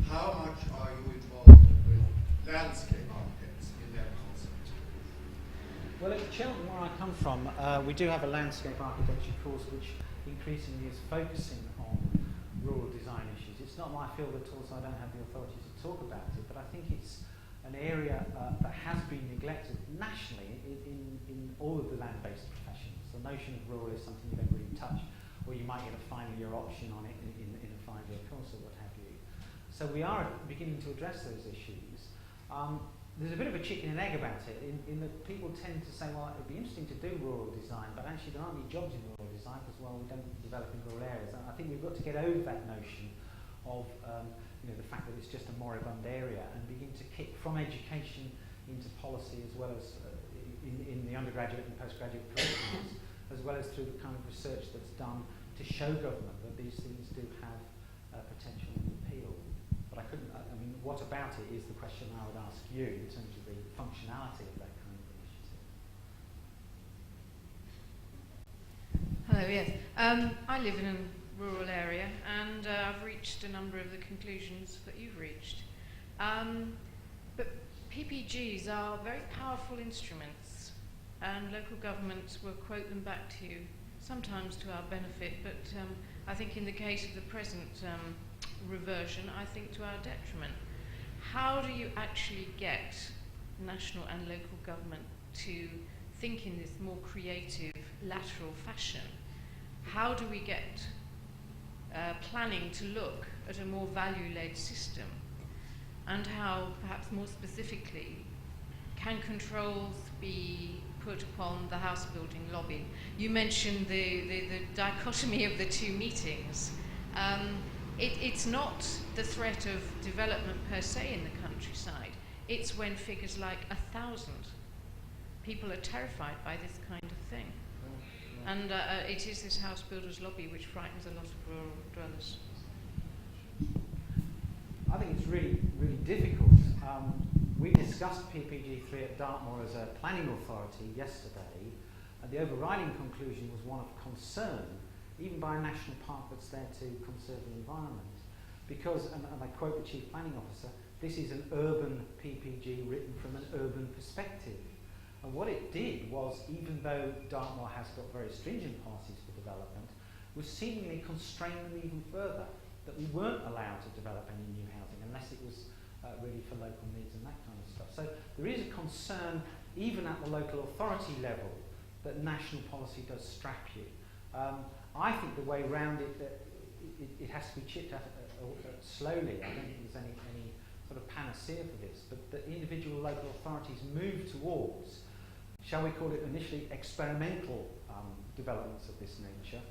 How much are you involved with landscape architects in their concept? Well, at Cheltenham, where I come from, we do have a landscape architecture course which increasingly is focusing on rural design issues. It's not my field at all, so I don't have the authority to talk about it, but I think it's an area that has been neglected nationally in all of the land-based professions. The notion of rural is something you don't really touch, or you might get a final year option on it in a 5-year course or what have you. So we are beginning to address those issues. There's a bit of a chicken and egg about it, in that people tend to say, well, it would be interesting to do rural design, but actually there aren't any jobs in rural design because, well, we don't develop in rural areas. And I think we've got to get over that notion of the fact that it's just a moribund area and begin to kick from education into policy, as well as in the undergraduate and postgraduate curriculums, as well as through the kind of research that's done to show government that these things do have potential and appeal. But I mean, what about it is the question I would ask you in terms of the functionality of that kind of initiative. Hello, yes. I live in a rural area and I've reached a number of the conclusions that you've reached. But PPGs are very powerful instruments and local governments will quote them back to you, sometimes to our benefit, but I think in the case of the present reversion, I think to our detriment. How do you actually get national and local government to think in this more creative, lateral fashion? How do we get planning to look at a more value-led system? And how, perhaps more specifically, can controls be put upon the house building lobby? You mentioned the dichotomy of the two meetings. It's not the threat of development per se in the countryside. It's when figures like 1,000 people are terrified by this kind of thing. And it is this house builders lobby which frightens a lot of rural dwellers. I think it's really, really difficult. We discussed PPG3 at Dartmoor as a planning authority yesterday, and the overriding conclusion was one of concern, even by a national park that's there to conserve the environment. Because, and I quote the Chief Planning Officer, this is an urban PPG written from an urban perspective. And what it did was, even though Dartmoor has got very stringent policies for development, was seemingly constrain them even further, that we weren't allowed to develop any new housing unless it was really for local needs and that kind of stuff. So there is a concern, even at the local authority level, that national policy does strap you. I think the way around it, it has to be chipped at slowly. I don't think there's any sort of panacea for this, but the individual local authorities move towards, shall we call it initially, experimental developments of this nature.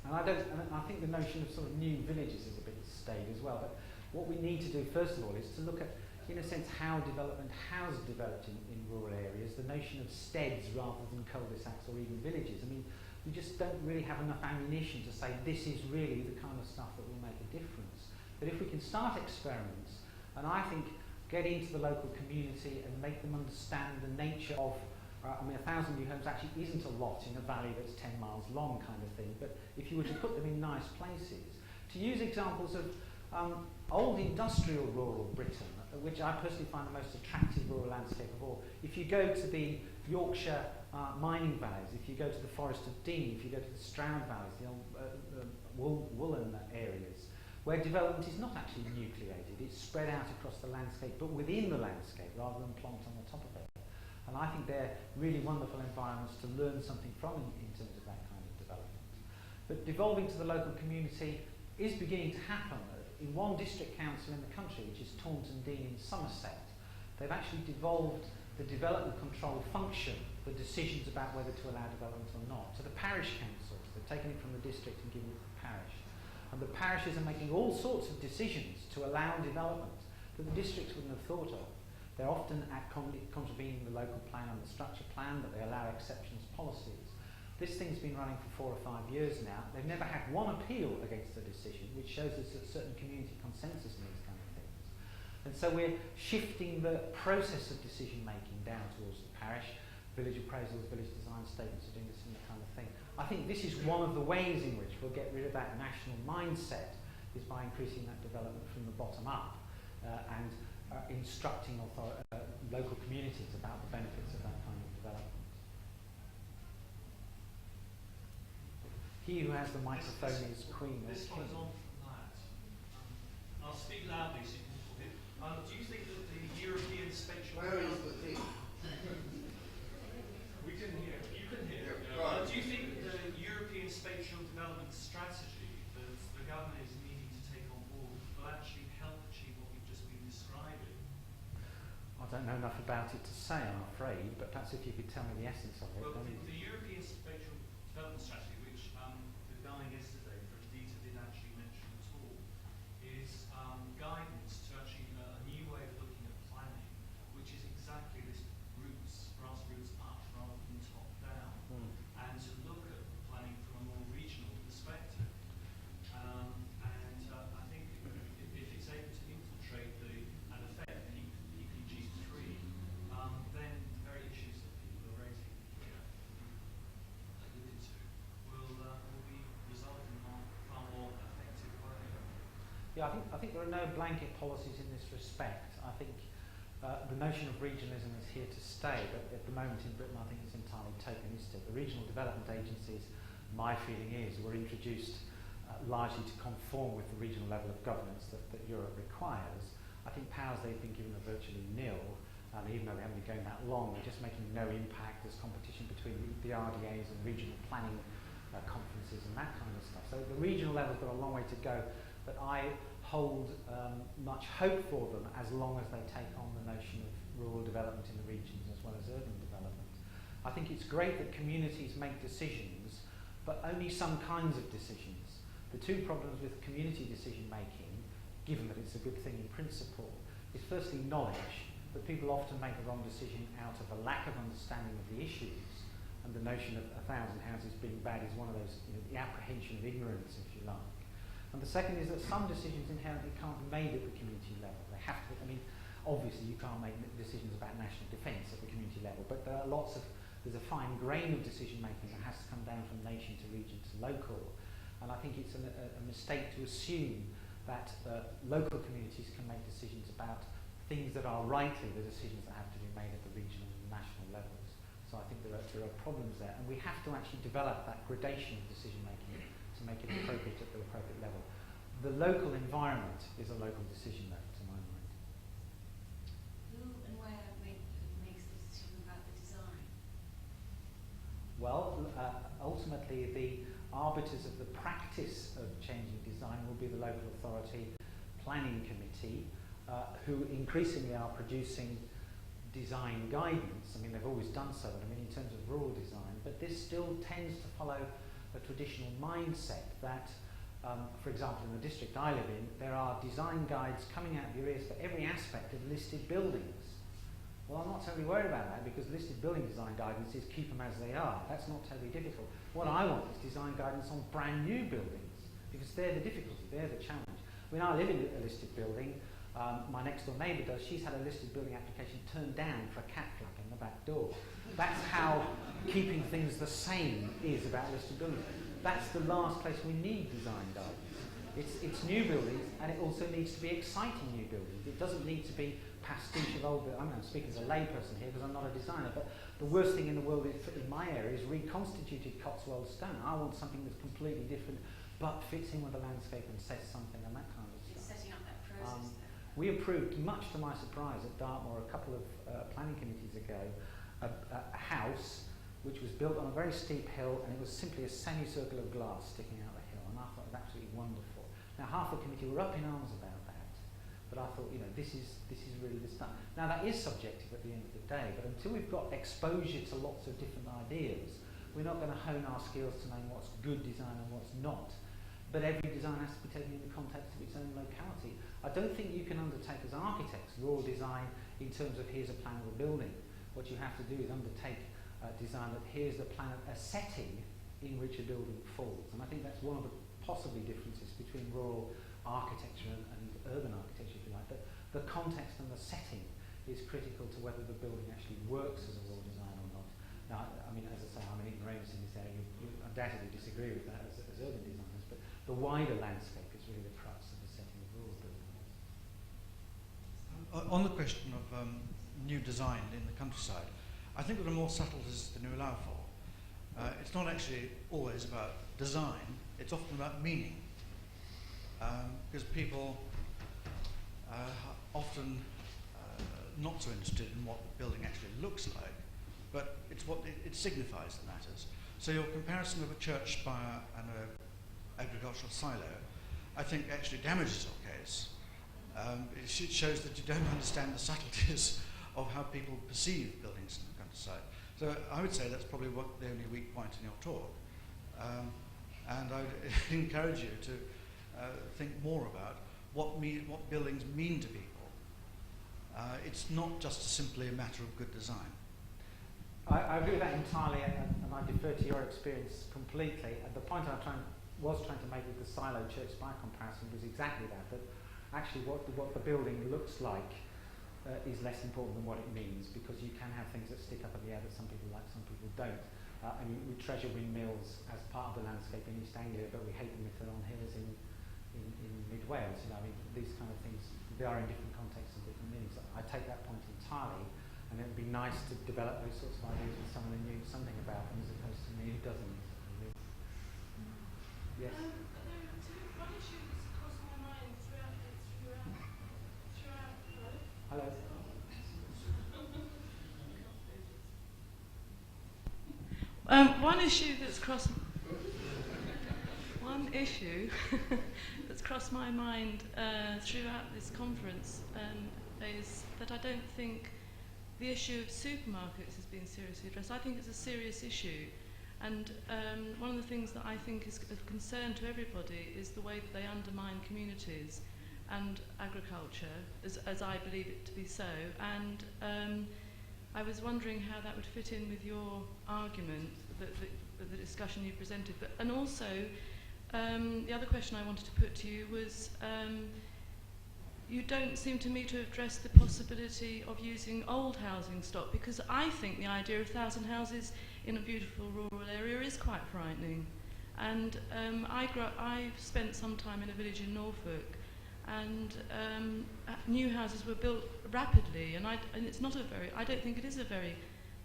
And I think the notion of sort of new villages is a bit staid as well. But what we need to do first of all is to look at, in a sense, how development has developed in rural areas. The notion of steads rather than cul-de-sacs or even villages. I mean, we just don't really have enough ammunition to say this is really the kind of stuff that will make a difference. But if we can start experiments, and I think get into the local community and make them understand the nature of, 1,000 new homes actually isn't a lot in a valley that's 10 miles long kind of thing, but if you were to put them in nice places, to use examples of old industrial rural Britain, which I personally find the most attractive rural landscape of all. If you go to the Yorkshire mining valleys, if you go to the Forest of Dean, if you go to the Stroud valleys, the old woolen areas, where development is not actually nucleated, it's spread out across the landscape, but within the landscape rather than plonked on the top of it. And I think they're really wonderful environments to learn something from in terms of that kind of development. But devolving to the local community is beginning to happen. In one district council in the country, which is Taunton Deane in Somerset, they've actually devolved the development control function, the decisions about whether to allow development or not, to the parish councils. They've taken it from the district and given it to the parish. And the parishes are making all sorts of decisions to allow development that the districts wouldn't have thought of. They're often contravening the local plan and the structure plan, but they allow exceptions policies. This thing's been running for 4 or 5 years now. They've never had one appeal against the decision, which shows us a certain community consensus in these kind of things. And so we're shifting the process of decision making down towards the parish. Village appraisals, village design statements are doing this kind of thing. I think this is one of the ways in which we'll get rid of that national mindset, is by increasing that development from the bottom up and instructing local communities about the benefits of that kind of development. He who has the microphone is queen. This one is on from that. I'll speak loudly so you can hear. Do you think that the European spatial... Where is the thing? We can hear. You can hear. Right. Do you think that the European spatial development strategy that the government is needing to take on board will actually help achieve what we've just been describing? I don't know enough about it to say, I'm afraid, but perhaps if you could tell me the essence of it. Well, the European spatial development strategy, which the guy yesterday from DETA didn't actually mention at all, is guidance to actually a new way of looking at planning, which is exactly this grassroots up rather than top down, and to look at planning from a more regional perspective. I think if it's able to infiltrate and affect PPG3, then the very issues that people are raising here, alluded to, will be resolved in a far more effective way. Yeah, I think there are no blanket policies in this respect. I think the notion of regionalism is here to stay, but at the moment in Britain I think it's entirely tokenistic. The regional development agencies, my feeling is, were introduced largely to conform with the regional level of governance that Europe requires. I think powers they've been given are virtually nil, and even though we haven't been going that long, they're just making no impact. There's competition between the RDAs and regional planning conferences and that kind of stuff. So the regional level's got a long way to go, but I hold much hope for them as long as they take on the notion of rural development in the regions as well as urban development. I think it's great that communities make decisions, but only some kinds of decisions. The two problems with community decision making, given that it's a good thing in principle, is firstly knowledge, that people often make the wrong decision out of a lack of understanding of the issues, and the notion of 1,000 houses being bad is one of those, the apprehension of ignorance, if you like. And the second is that some decisions inherently can't be made at the community level. They have to, obviously you can't make decisions about national defence at the community level, but there are there's a fine grain of decision making that has to come down from nation to region to local. And I think it's a mistake to assume that local communities can make decisions about things that are rightly the decisions that have to be made at the regional and national levels. So I think there are problems there, and we have to actually develop that gradation of decision making to make it appropriate at the appropriate level. The local environment is a local decision, though, to my mind. Who and where makes the decision about the design? Well, ultimately the arbiters of the practice of changing design will be the local authority planning committee, who increasingly are producing design guidance. They've always done so, but in terms of rural design, but this still tends to follow a traditional mindset that, for example, in the district I live in, there are design guides coming out of your ears for every aspect of listed buildings. Well, I'm not terribly worried about that, because listed building design guidance is keep them as they are. That's not terribly difficult. What I want is design guidance on brand new buildings, because they're the difficulty, they're the challenge. I live in a listed building. My next door neighbour does. She's had a listed building application turned down for a cat flap in the back door. That's how keeping things the same is about listed buildings. That's the last place we need design guidance. It's new buildings, and it also needs to be exciting new buildings. It doesn't need to be pastiche of old buildings. I'm speaking as a layperson here because I'm not a designer, but the worst thing in the world in my area is reconstituted Cotswold stone. I want something that's completely different, but fits in with the landscape and says something and that kind of stuff. It's setting up that process. We approved, much to my surprise, at Dartmoor a couple of planning committees ago, a house which was built on a very steep hill, and it was simply a semicircle of glass sticking out the hill, and I thought it was absolutely wonderful. Now, half the committee were up in arms about that, but I thought, this is really the stuff. Now, that is subjective at the end of the day, but until we've got exposure to lots of different ideas, we're not going to hone our skills to know what's good design and what's not. But every design has to be taken in the context of its own locality. I don't think you can undertake as architects raw design in terms of here's a plan of a building. What you have to do is undertake design that here's the plan of a setting in which a building falls. And I think that's one of the possibly differences between rural architecture and urban architecture, if you like. That the context and the setting is critical to whether the building actually works as a raw design or not. Now, I mean, as I say, I'm an ignoramus in this area. You undoubtedly disagree with that as urban designers, but the wider landscape is really the crux of the setting of rural buildings. On the question of new design in the countryside, I think that the more subtle is than you allow for. It's not actually always about design, it's often about meaning. Because people are often not so interested in what the building actually looks like, but it's what it signifies that matters. So your comparison of a church spire and an agricultural silo, I think actually damages your case. It shows that you don't understand the subtleties of how people perceive buildings in the countryside. So I would say that's probably the only weak point in your talk. And I would encourage you to think more about what buildings mean to people. It's not just simply a matter of good design. I agree with that entirely, and I defer to your experience completely. And the point I was trying to make with the silo church spire comparison was exactly that actually what the building looks like is less important than what it means, because you can have things that stick up in the air that some people like, some people don't. I mean, we treasure windmills as part of the landscape in East Anglia, but we hate them if they're on hills in mid Wales. I mean, these kind of things, they are in different contexts and different meanings. I take that point entirely, and it would be nice to develop those sorts of ideas with someone who knew something about them, as opposed to me who doesn't. Yes. There are one issue that's crossed my mind throughout. Hello. One issue that's crossed my mind throughout this conference is that I don't think the issue of supermarkets has been seriously addressed. I think it's a serious issue, and one of the things that I think is of concern to everybody is the way that they undermine communities and agriculture, as I believe it to be so. And I was wondering how that would fit in with your argument, the discussion you presented. And also, the other question I wanted to put to you was, you don't seem to me to address the possibility of using old housing stock, because I think the idea of 1,000 houses in a beautiful rural area is quite frightening. And I spent some time in a village in Norfolk, and new houses were built rapidly, and it's not I don't think it is a very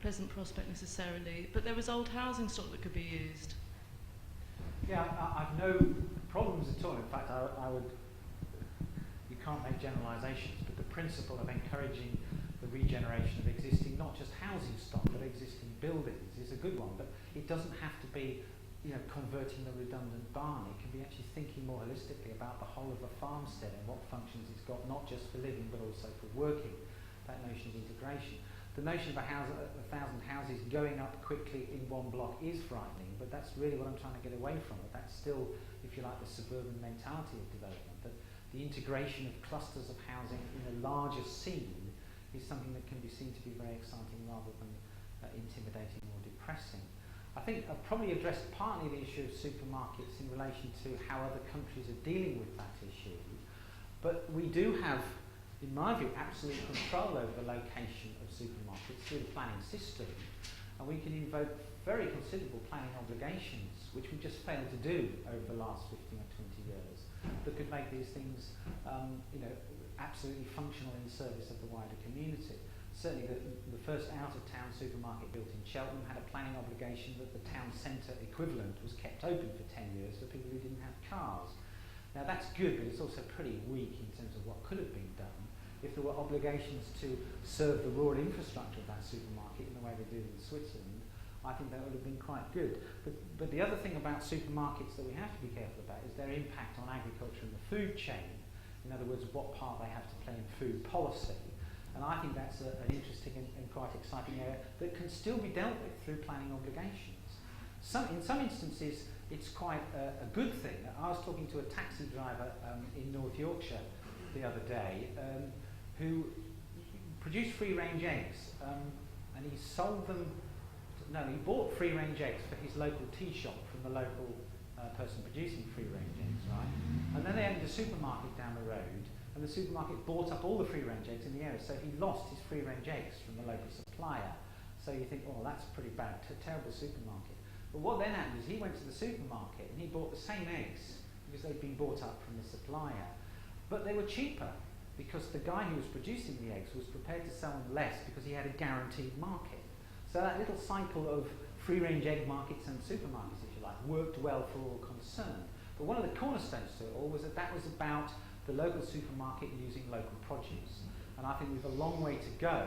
pleasant prospect necessarily, but there was old housing stock that could be used. Yeah, I've no problems at all. In fact, you can't make generalisations, but the principle of encouraging the regeneration of existing, not just housing stock, but existing buildings is a good one. But it doesn't have to be, converting the redundant barn. It can be actually thinking more holistically about the whole of a farmstead and what functions it's got, not just for living, but also for working. That notion of integration. The notion of 1,000 houses going up quickly in one block is frightening, but that's really what I'm trying to get away from. But that's still, if you like, the suburban mentality of development. That the integration of clusters of housing in a larger scene is something that can be seen to be very exciting rather than intimidating or depressing. I think I've probably addressed partly the issue of supermarkets in relation to how other countries are dealing with that issue, but we do have, in my view, absolute control over the location of supermarkets through the planning system, and we can invoke very considerable planning obligations, which we just failed to do over the last 15 or 20 years, that could make these things absolutely functional in service of the wider community. Certainly the first out-of-town supermarket built in Cheltenham had a planning obligation that the town centre equivalent was kept open for 10 years for people who didn't have cars. Now that's good, but it's also pretty weak in terms of what could have been done if there were obligations to serve the rural infrastructure of that supermarket in the way they do in Switzerland, I think that would have been quite good. But the other thing about supermarkets that we have to be careful about is their impact on agriculture and the food chain. In other words, what part they have to play in food policy. And I think that's an interesting and quite exciting area that can still be dealt with through planning obligations. In some instances, it's quite a good thing. I was talking to a taxi driver in North Yorkshire the other day who produced free-range eggs, and he sold them. No, he bought free-range eggs for his local tea shop from the local person producing free-range eggs, right? And then they opened a supermarket down the road, and the supermarket bought up all the free-range eggs in the area, so he lost his free-range eggs from the local supplier. So you think, oh, that's pretty bad, terrible supermarket. But what then happened is he went to the supermarket and he bought the same eggs because they'd been bought up from the supplier. But they were cheaper because the guy who was producing the eggs was prepared to sell them less because he had a guaranteed market. So that little cycle of free-range egg markets and supermarkets, if you like, worked well for all concerned. But one of the cornerstones to it all was that was about the local supermarket using local produce. And I think we have a long way to go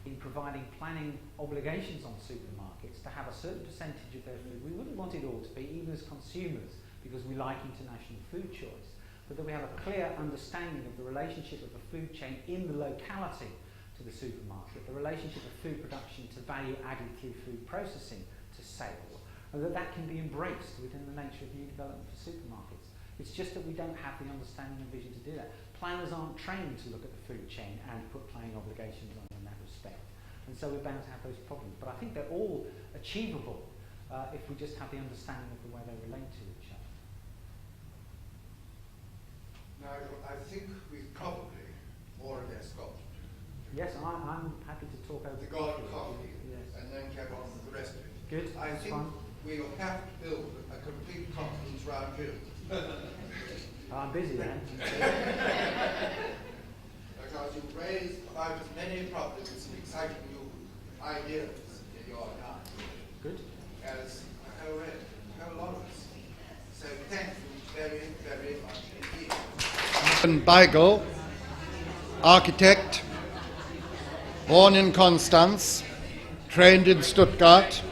in providing planning obligations on supermarkets to have a certain percentage of their food. We wouldn't want it all to be, even as consumers, because we like international food choice, but that we have a clear understanding of the relationship of the food chain in the locality to the supermarket, the relationship of food production to value added through food processing to sale, and that can be embraced within the nature of new development for supermarkets. It's just that we don't have the understanding and vision to do that. Planners aren't trained to look at the food chain and put planning obligations on in that respect. And so we're bound to have those problems. But I think they're all achievable if we just have the understanding of the way they relate to each other. Nigel, I think we've probably more or less got it. Yes, I'm happy to talk over the coffee, yes, and then get on with the rest of it. Good. I think we'll have to build a complete conference round you. I'm busy then. Because you raise about as many problems and exciting new ideas in your time. Good. As a whole lot of us. So thank you very, very much indeed. Bagel, architect, born in Constance, trained in Stuttgart,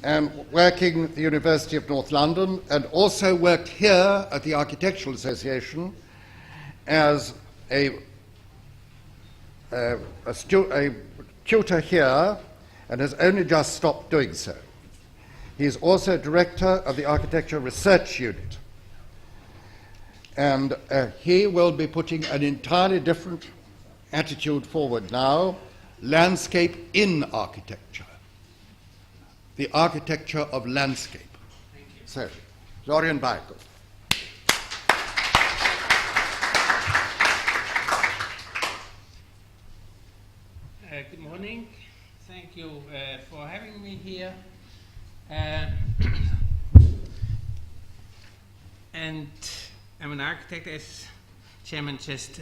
and working at the University of North London, and also worked here at the Architectural Association as a tutor here, and has only just stopped doing so. He is also director of the Architecture Research Unit. And he will be putting an entirely different attitude forward now, landscape in architecture. The architecture of landscape. So, Florian Bagel. Good morning. Thank you for having me here. And I'm an architect, as Chairman just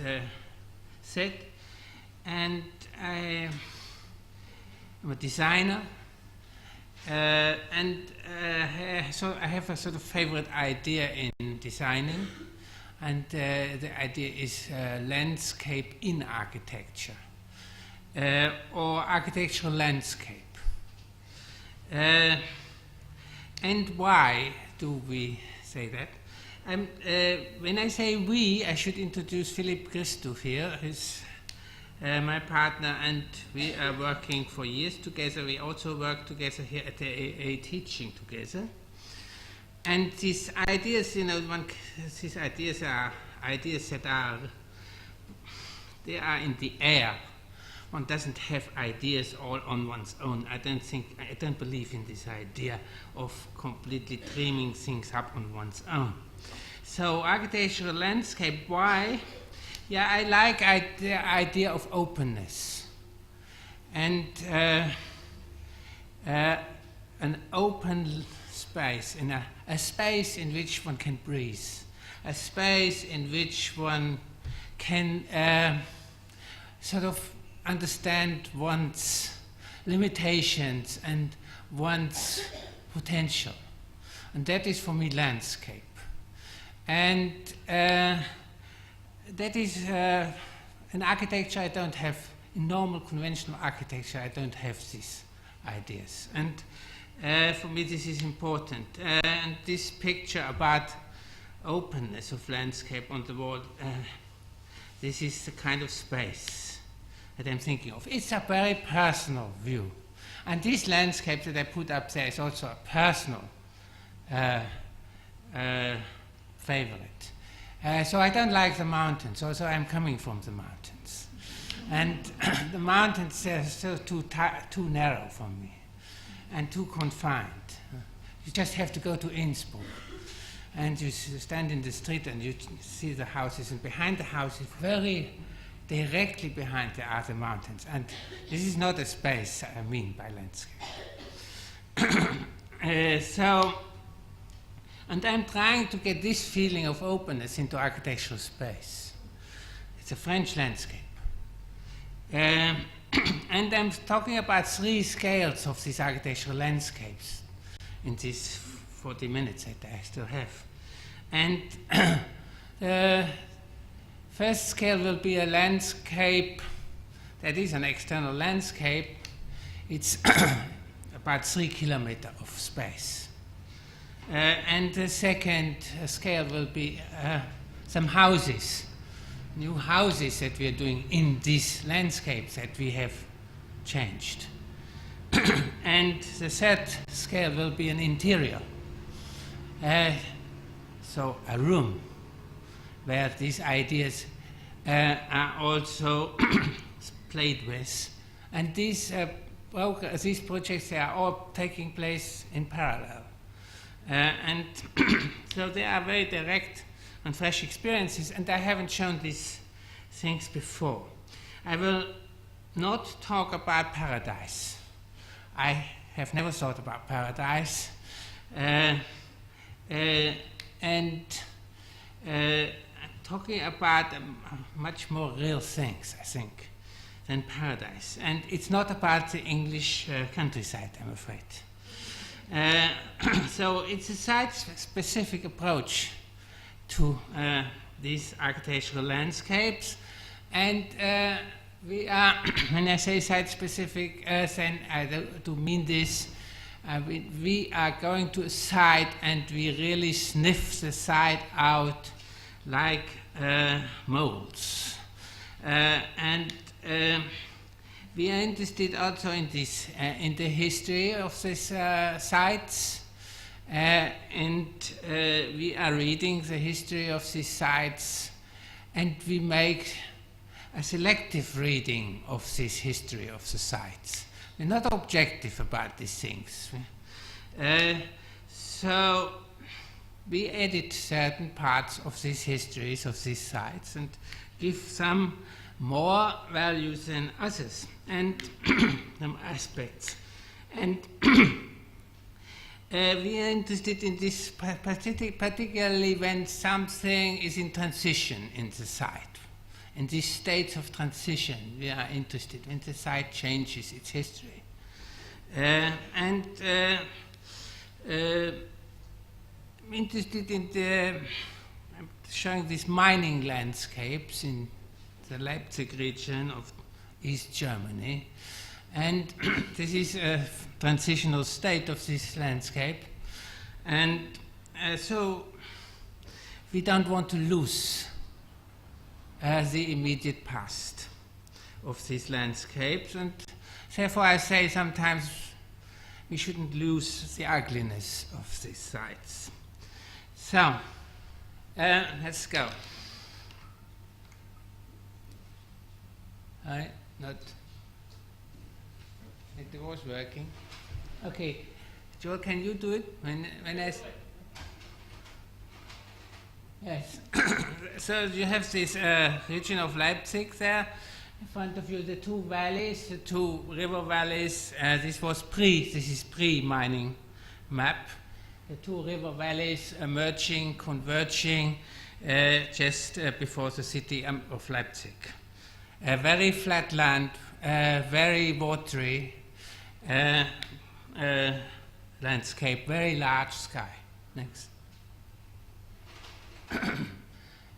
said, and I am a designer. So I have a sort of favorite idea in designing, and the idea is landscape in architecture, or architectural landscape. And why do we say that? When I say we, I should introduce Philip Christou here, who's my partner, and we are working for years together. We also work together here at the AA, teaching together. And these ideas, these ideas are ideas that they are in the air. One doesn't have ideas all on one's own. I don't believe in this idea of completely dreaming things up on one's own. So architectural landscape, why? Yeah, I like the idea of openness, and an open space, in a space in which one can breathe, a space in which one can sort of understand one's limitations and one's potential. And that is for me landscape. And that is, in architecture I don't have in normal conventional architecture, I don't have these ideas. And for me, this is important. And this picture about openness of landscape on the wall, this is the kind of space that I'm thinking of. It's a very personal view. And this landscape that I put up there is also a personal favorite. So I don't like the mountains, also I'm coming from the mountains. And the mountains are still too narrow for me and too confined. You just have to go to Innsbruck and you stand in the street and you see the houses, and behind the houses, very directly behind there are the mountains. And this is not a space I mean by landscape. And I'm trying to get this feeling of openness into architectural space. It's a French landscape. And I'm talking about 3 scales of these architectural landscapes in these 40 minutes that I still have. And the first scale will be a landscape that is an external landscape. It's about 3 kilometers of space. And the second scale will be some houses, new houses that we are doing in this landscape that we have changed. And the third scale will be an interior. So a room where these ideas are also played with. And these projects, they are all taking place in parallel. And so they are very direct and fresh experiences, and I haven't shown these things before. I will not talk about paradise. I have never thought about paradise. Talking about much more real things, I think, than paradise. And it's not about the English countryside, I'm afraid. So it's a site-specific approach to these architectural landscapes, and we are, when I say site-specific, then I do mean this. We are going to a site and we really sniff the site out like molds. We are interested also in this, in the history of these sites, and we are reading the history of these sites, and we make a selective reading of this history of the sites. We're not objective about these things. So we edit certain parts of these histories of these sites and give some more values than others, and some aspects. And we are interested in this particularly when something is in transition in the site. In these states of transition, we are interested when the site changes its history. I'm interested in I'm showing these mining landscapes in the Leipzig region of East Germany. And this is a transitional state of this landscape. And so we don't want to lose the immediate past of these landscapes. And therefore I say sometimes we shouldn't lose the ugliness of these sites. So, let's go. It was working. Okay, Joel, can you do it when I? Yes. So you have this region of Leipzig there in front of you. The two valleys, the two river valleys. This is pre-mining map. The two river valleys emerging, converging just before the city of Leipzig. A very flat land, very watery landscape, very large sky. Next.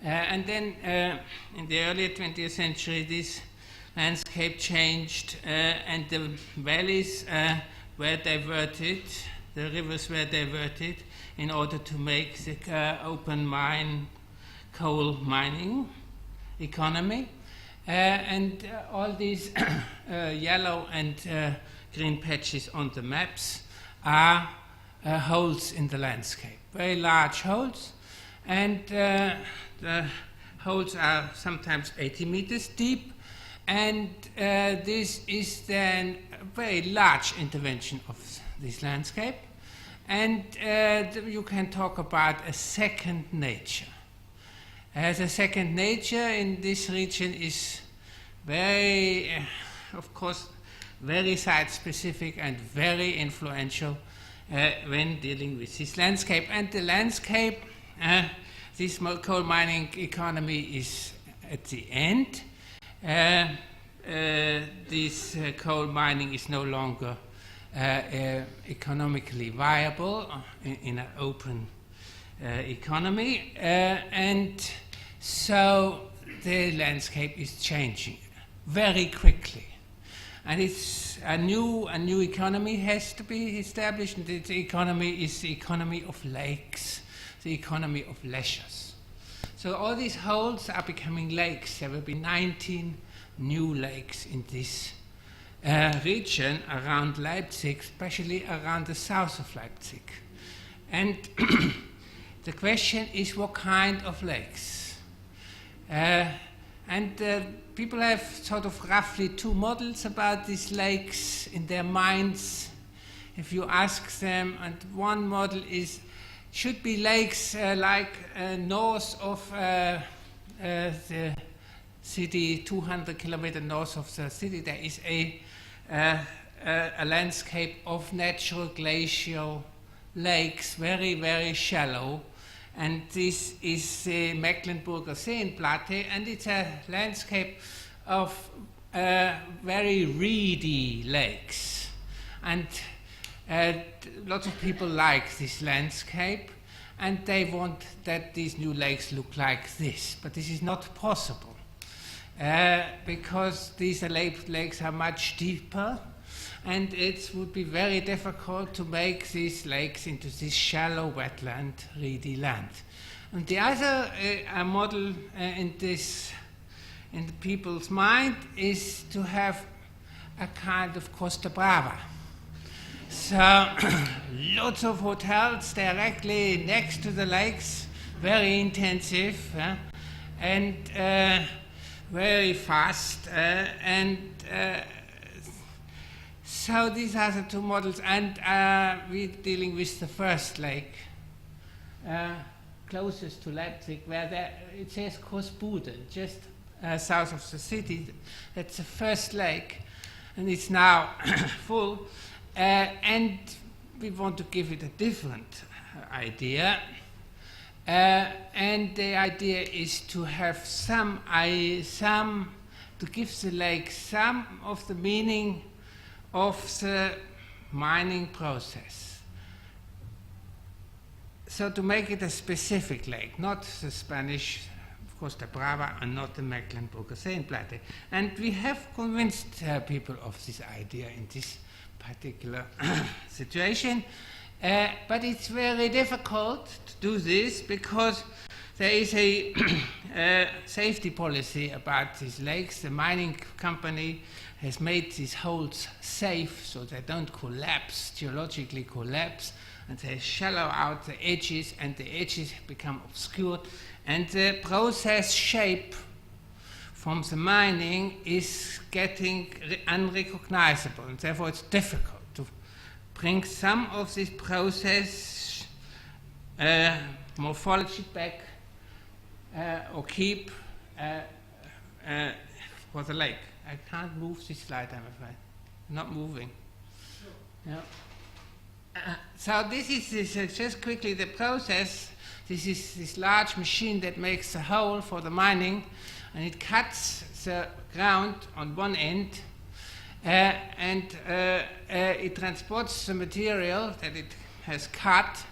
And then in the early 20th century, this landscape changed, and the valleys were diverted, the rivers were diverted in order to make the open mine coal mining economy. And all these yellow and green patches on the maps are holes in the landscape, very large holes, and the holes are sometimes 80 meters deep, and this is then a very large intervention of this landscape, and you can talk about a second nature. The second nature in this region is very, of course, very site-specific and very influential when dealing with this landscape. And the landscape, this coal mining economy is at the end. This coal mining is no longer economically viable in an open economy, and so the landscape is changing very quickly. And it's a new economy has to be established, and the economy is the economy of lakes, the economy of leisures. So all these holes are becoming lakes. There will be 19 new lakes in this region around Leipzig, especially around the south of Leipzig. And the question is, what kind of lakes? People have sort of roughly two models about these lakes in their minds. If you ask them, and one model is, should be lakes like north of the city, 200 kilometers north of the city, there is a landscape of natural glacial lakes, very, very shallow. And this is the Mecklenburger Seenplatte, and it's a landscape of very reedy lakes. And lots of people like this landscape, and they want that these new lakes look like this. But this is not possible, because these lakes are much deeper, and it would be very difficult to make these lakes into this shallow wetland, reedy land. And the other model in the people's mind is to have a kind of Costa Brava. So lots of hotels directly next to the lakes, very intensive and very fast, so these are the two models, and we're dealing with the first lake, closest to Leipzig, where it says Großbude, just south of the city. That's the first lake, and it's now full, and we want to give it a different idea. And the idea is to have to give the lake some of the meaning of the mining process. So to make it a specific lake, not the Spanish Costa Brava and not the Mecklenburger Seenplatte. And we have convinced people of this idea in this particular situation. But it's very difficult to do this because there is a safety policy about these lakes. The mining company has made these holes safe so they don't collapse, geologically collapse, and they shallow out the edges, and the edges become obscured, and the process shape from the mining is getting unrecognizable, and therefore it's difficult to bring some of this process morphology back or keep for the lake. I can't move this slide, I'm afraid. Not moving. No. So this is just quickly the process. This is this large machine that makes the hole for the mining, and it cuts the ground on one end, and it transports the material that it has cut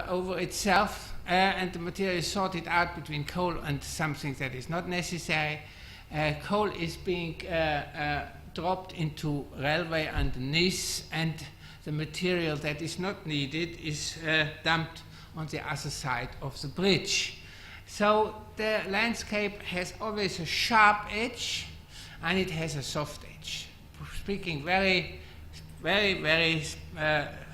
over itself, and the material is sorted out between coal and something that is not necessary, coal is being dropped into railway underneath, and the material that is not needed is dumped on the other side of the bridge. So the landscape has always a sharp edge and it has a soft edge. Speaking very, very, very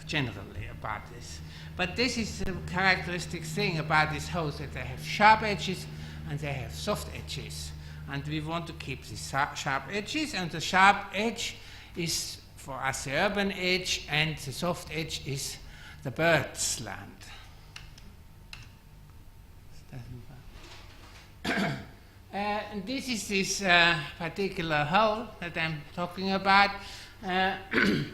generally about this. But this is the characteristic thing about these holes, that they have sharp edges and they have soft edges. And we want to keep these sharp edges, and the sharp edge is for us the urban edge, and the soft edge is the birds' land. And this is this particular hole that I'm talking about. And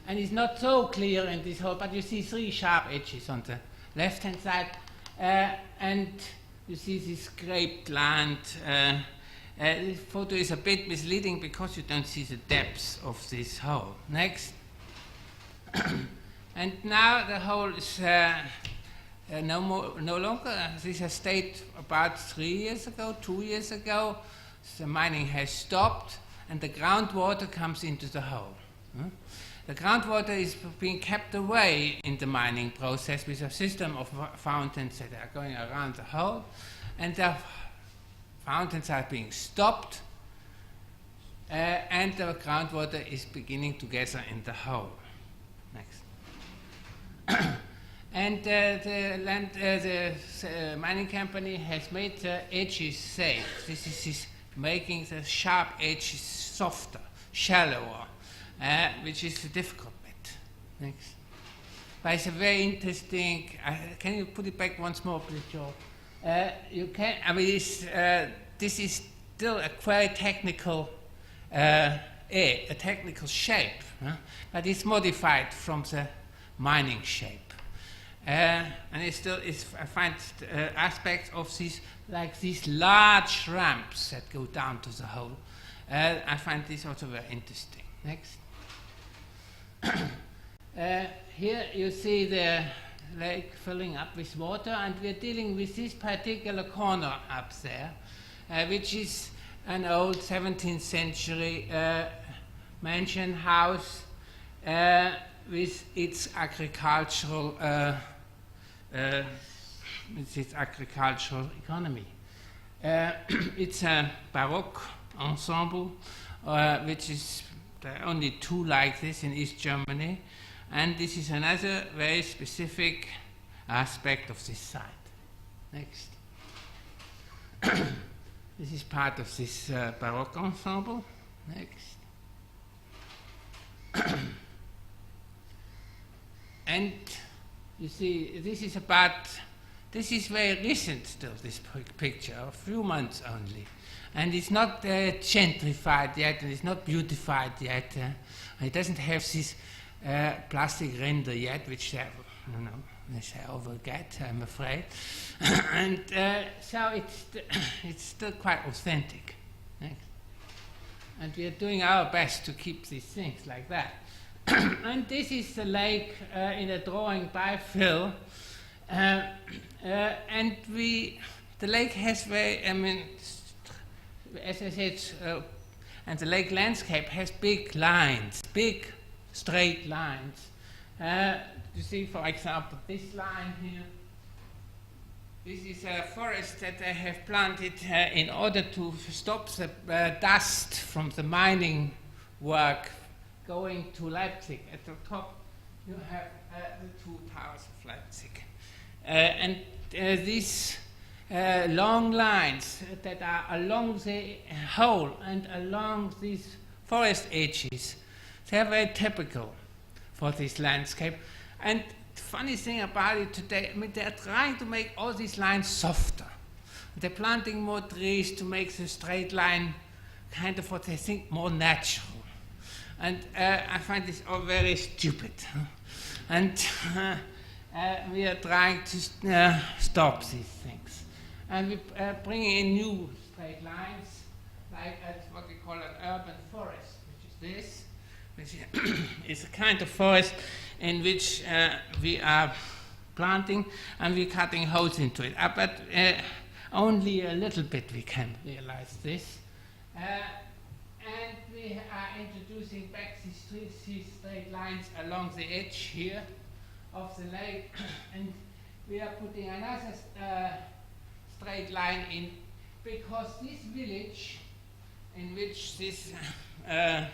it's not so clear in this hole, but you see three sharp edges on the left-hand side. And you see this scraped land. This photo is a bit misleading because you don't see the depths of this hole. Next. And now the hole is no longer. This has stayed about 3 years ago, 2 years ago. The mining has stopped and the groundwater comes into the hole. The groundwater is being kept away in the mining process with a system of fountains that are going around the hole, and the fountains are being stopped, and the groundwater is beginning to gather in the hole. Next. And the mining company has made the edges safe. This is making the sharp edges softer, shallower, which is a difficult bit. Next. But it's a very interesting. Can you put it back once more, please, Joe? You can. I mean, this is still a quite technical, a technical shape, but it's modified from the mining shape. And it still is. I find aspects of these, like these large ramps that go down to the hole. I find this also very interesting. Next. Here you see the lake filling up with water, and we're dealing with this particular corner up there, which is an old 17th century mansion house with its agricultural economy. It's a Baroque ensemble, which is there are only two like this in East Germany, and this is another very specific aspect of this site. Next. This is part of this Baroque ensemble. Next. And you see, this is very recent still, this picture, a few months only. And it's not gentrified yet, and it's not beautified yet. It doesn't have this plastic render yet, which they will get, I'm afraid. And so it's still quite authentic. Thanks. And we are doing our best to keep these things like that. And this is the lake in a drawing by Phil. And the lake has very, as I said, and the lake landscape has big lines, big straight lines. You see, for example, this line here. This is a forest that I have planted in order to stop the dust from the mining work going to Leipzig. At the top, you have the two towers of Leipzig. And these long lines that are along the hole and along these forest edges, they are very typical for this landscape. And the funny thing about it today, they are trying to make all these lines softer. They're planting more trees to make the straight line kind of what they think more natural. And I find this all very stupid. And we are trying to stop these things. And we bring in new straight lines, like what we call an urban forest, which is this, which is a kind of forest in which we are planting and we're cutting holes into it. But only a little bit we can realize this. And we are introducing back these straight lines along the edge here of the lake, and we are putting another straight line in, because this village in which this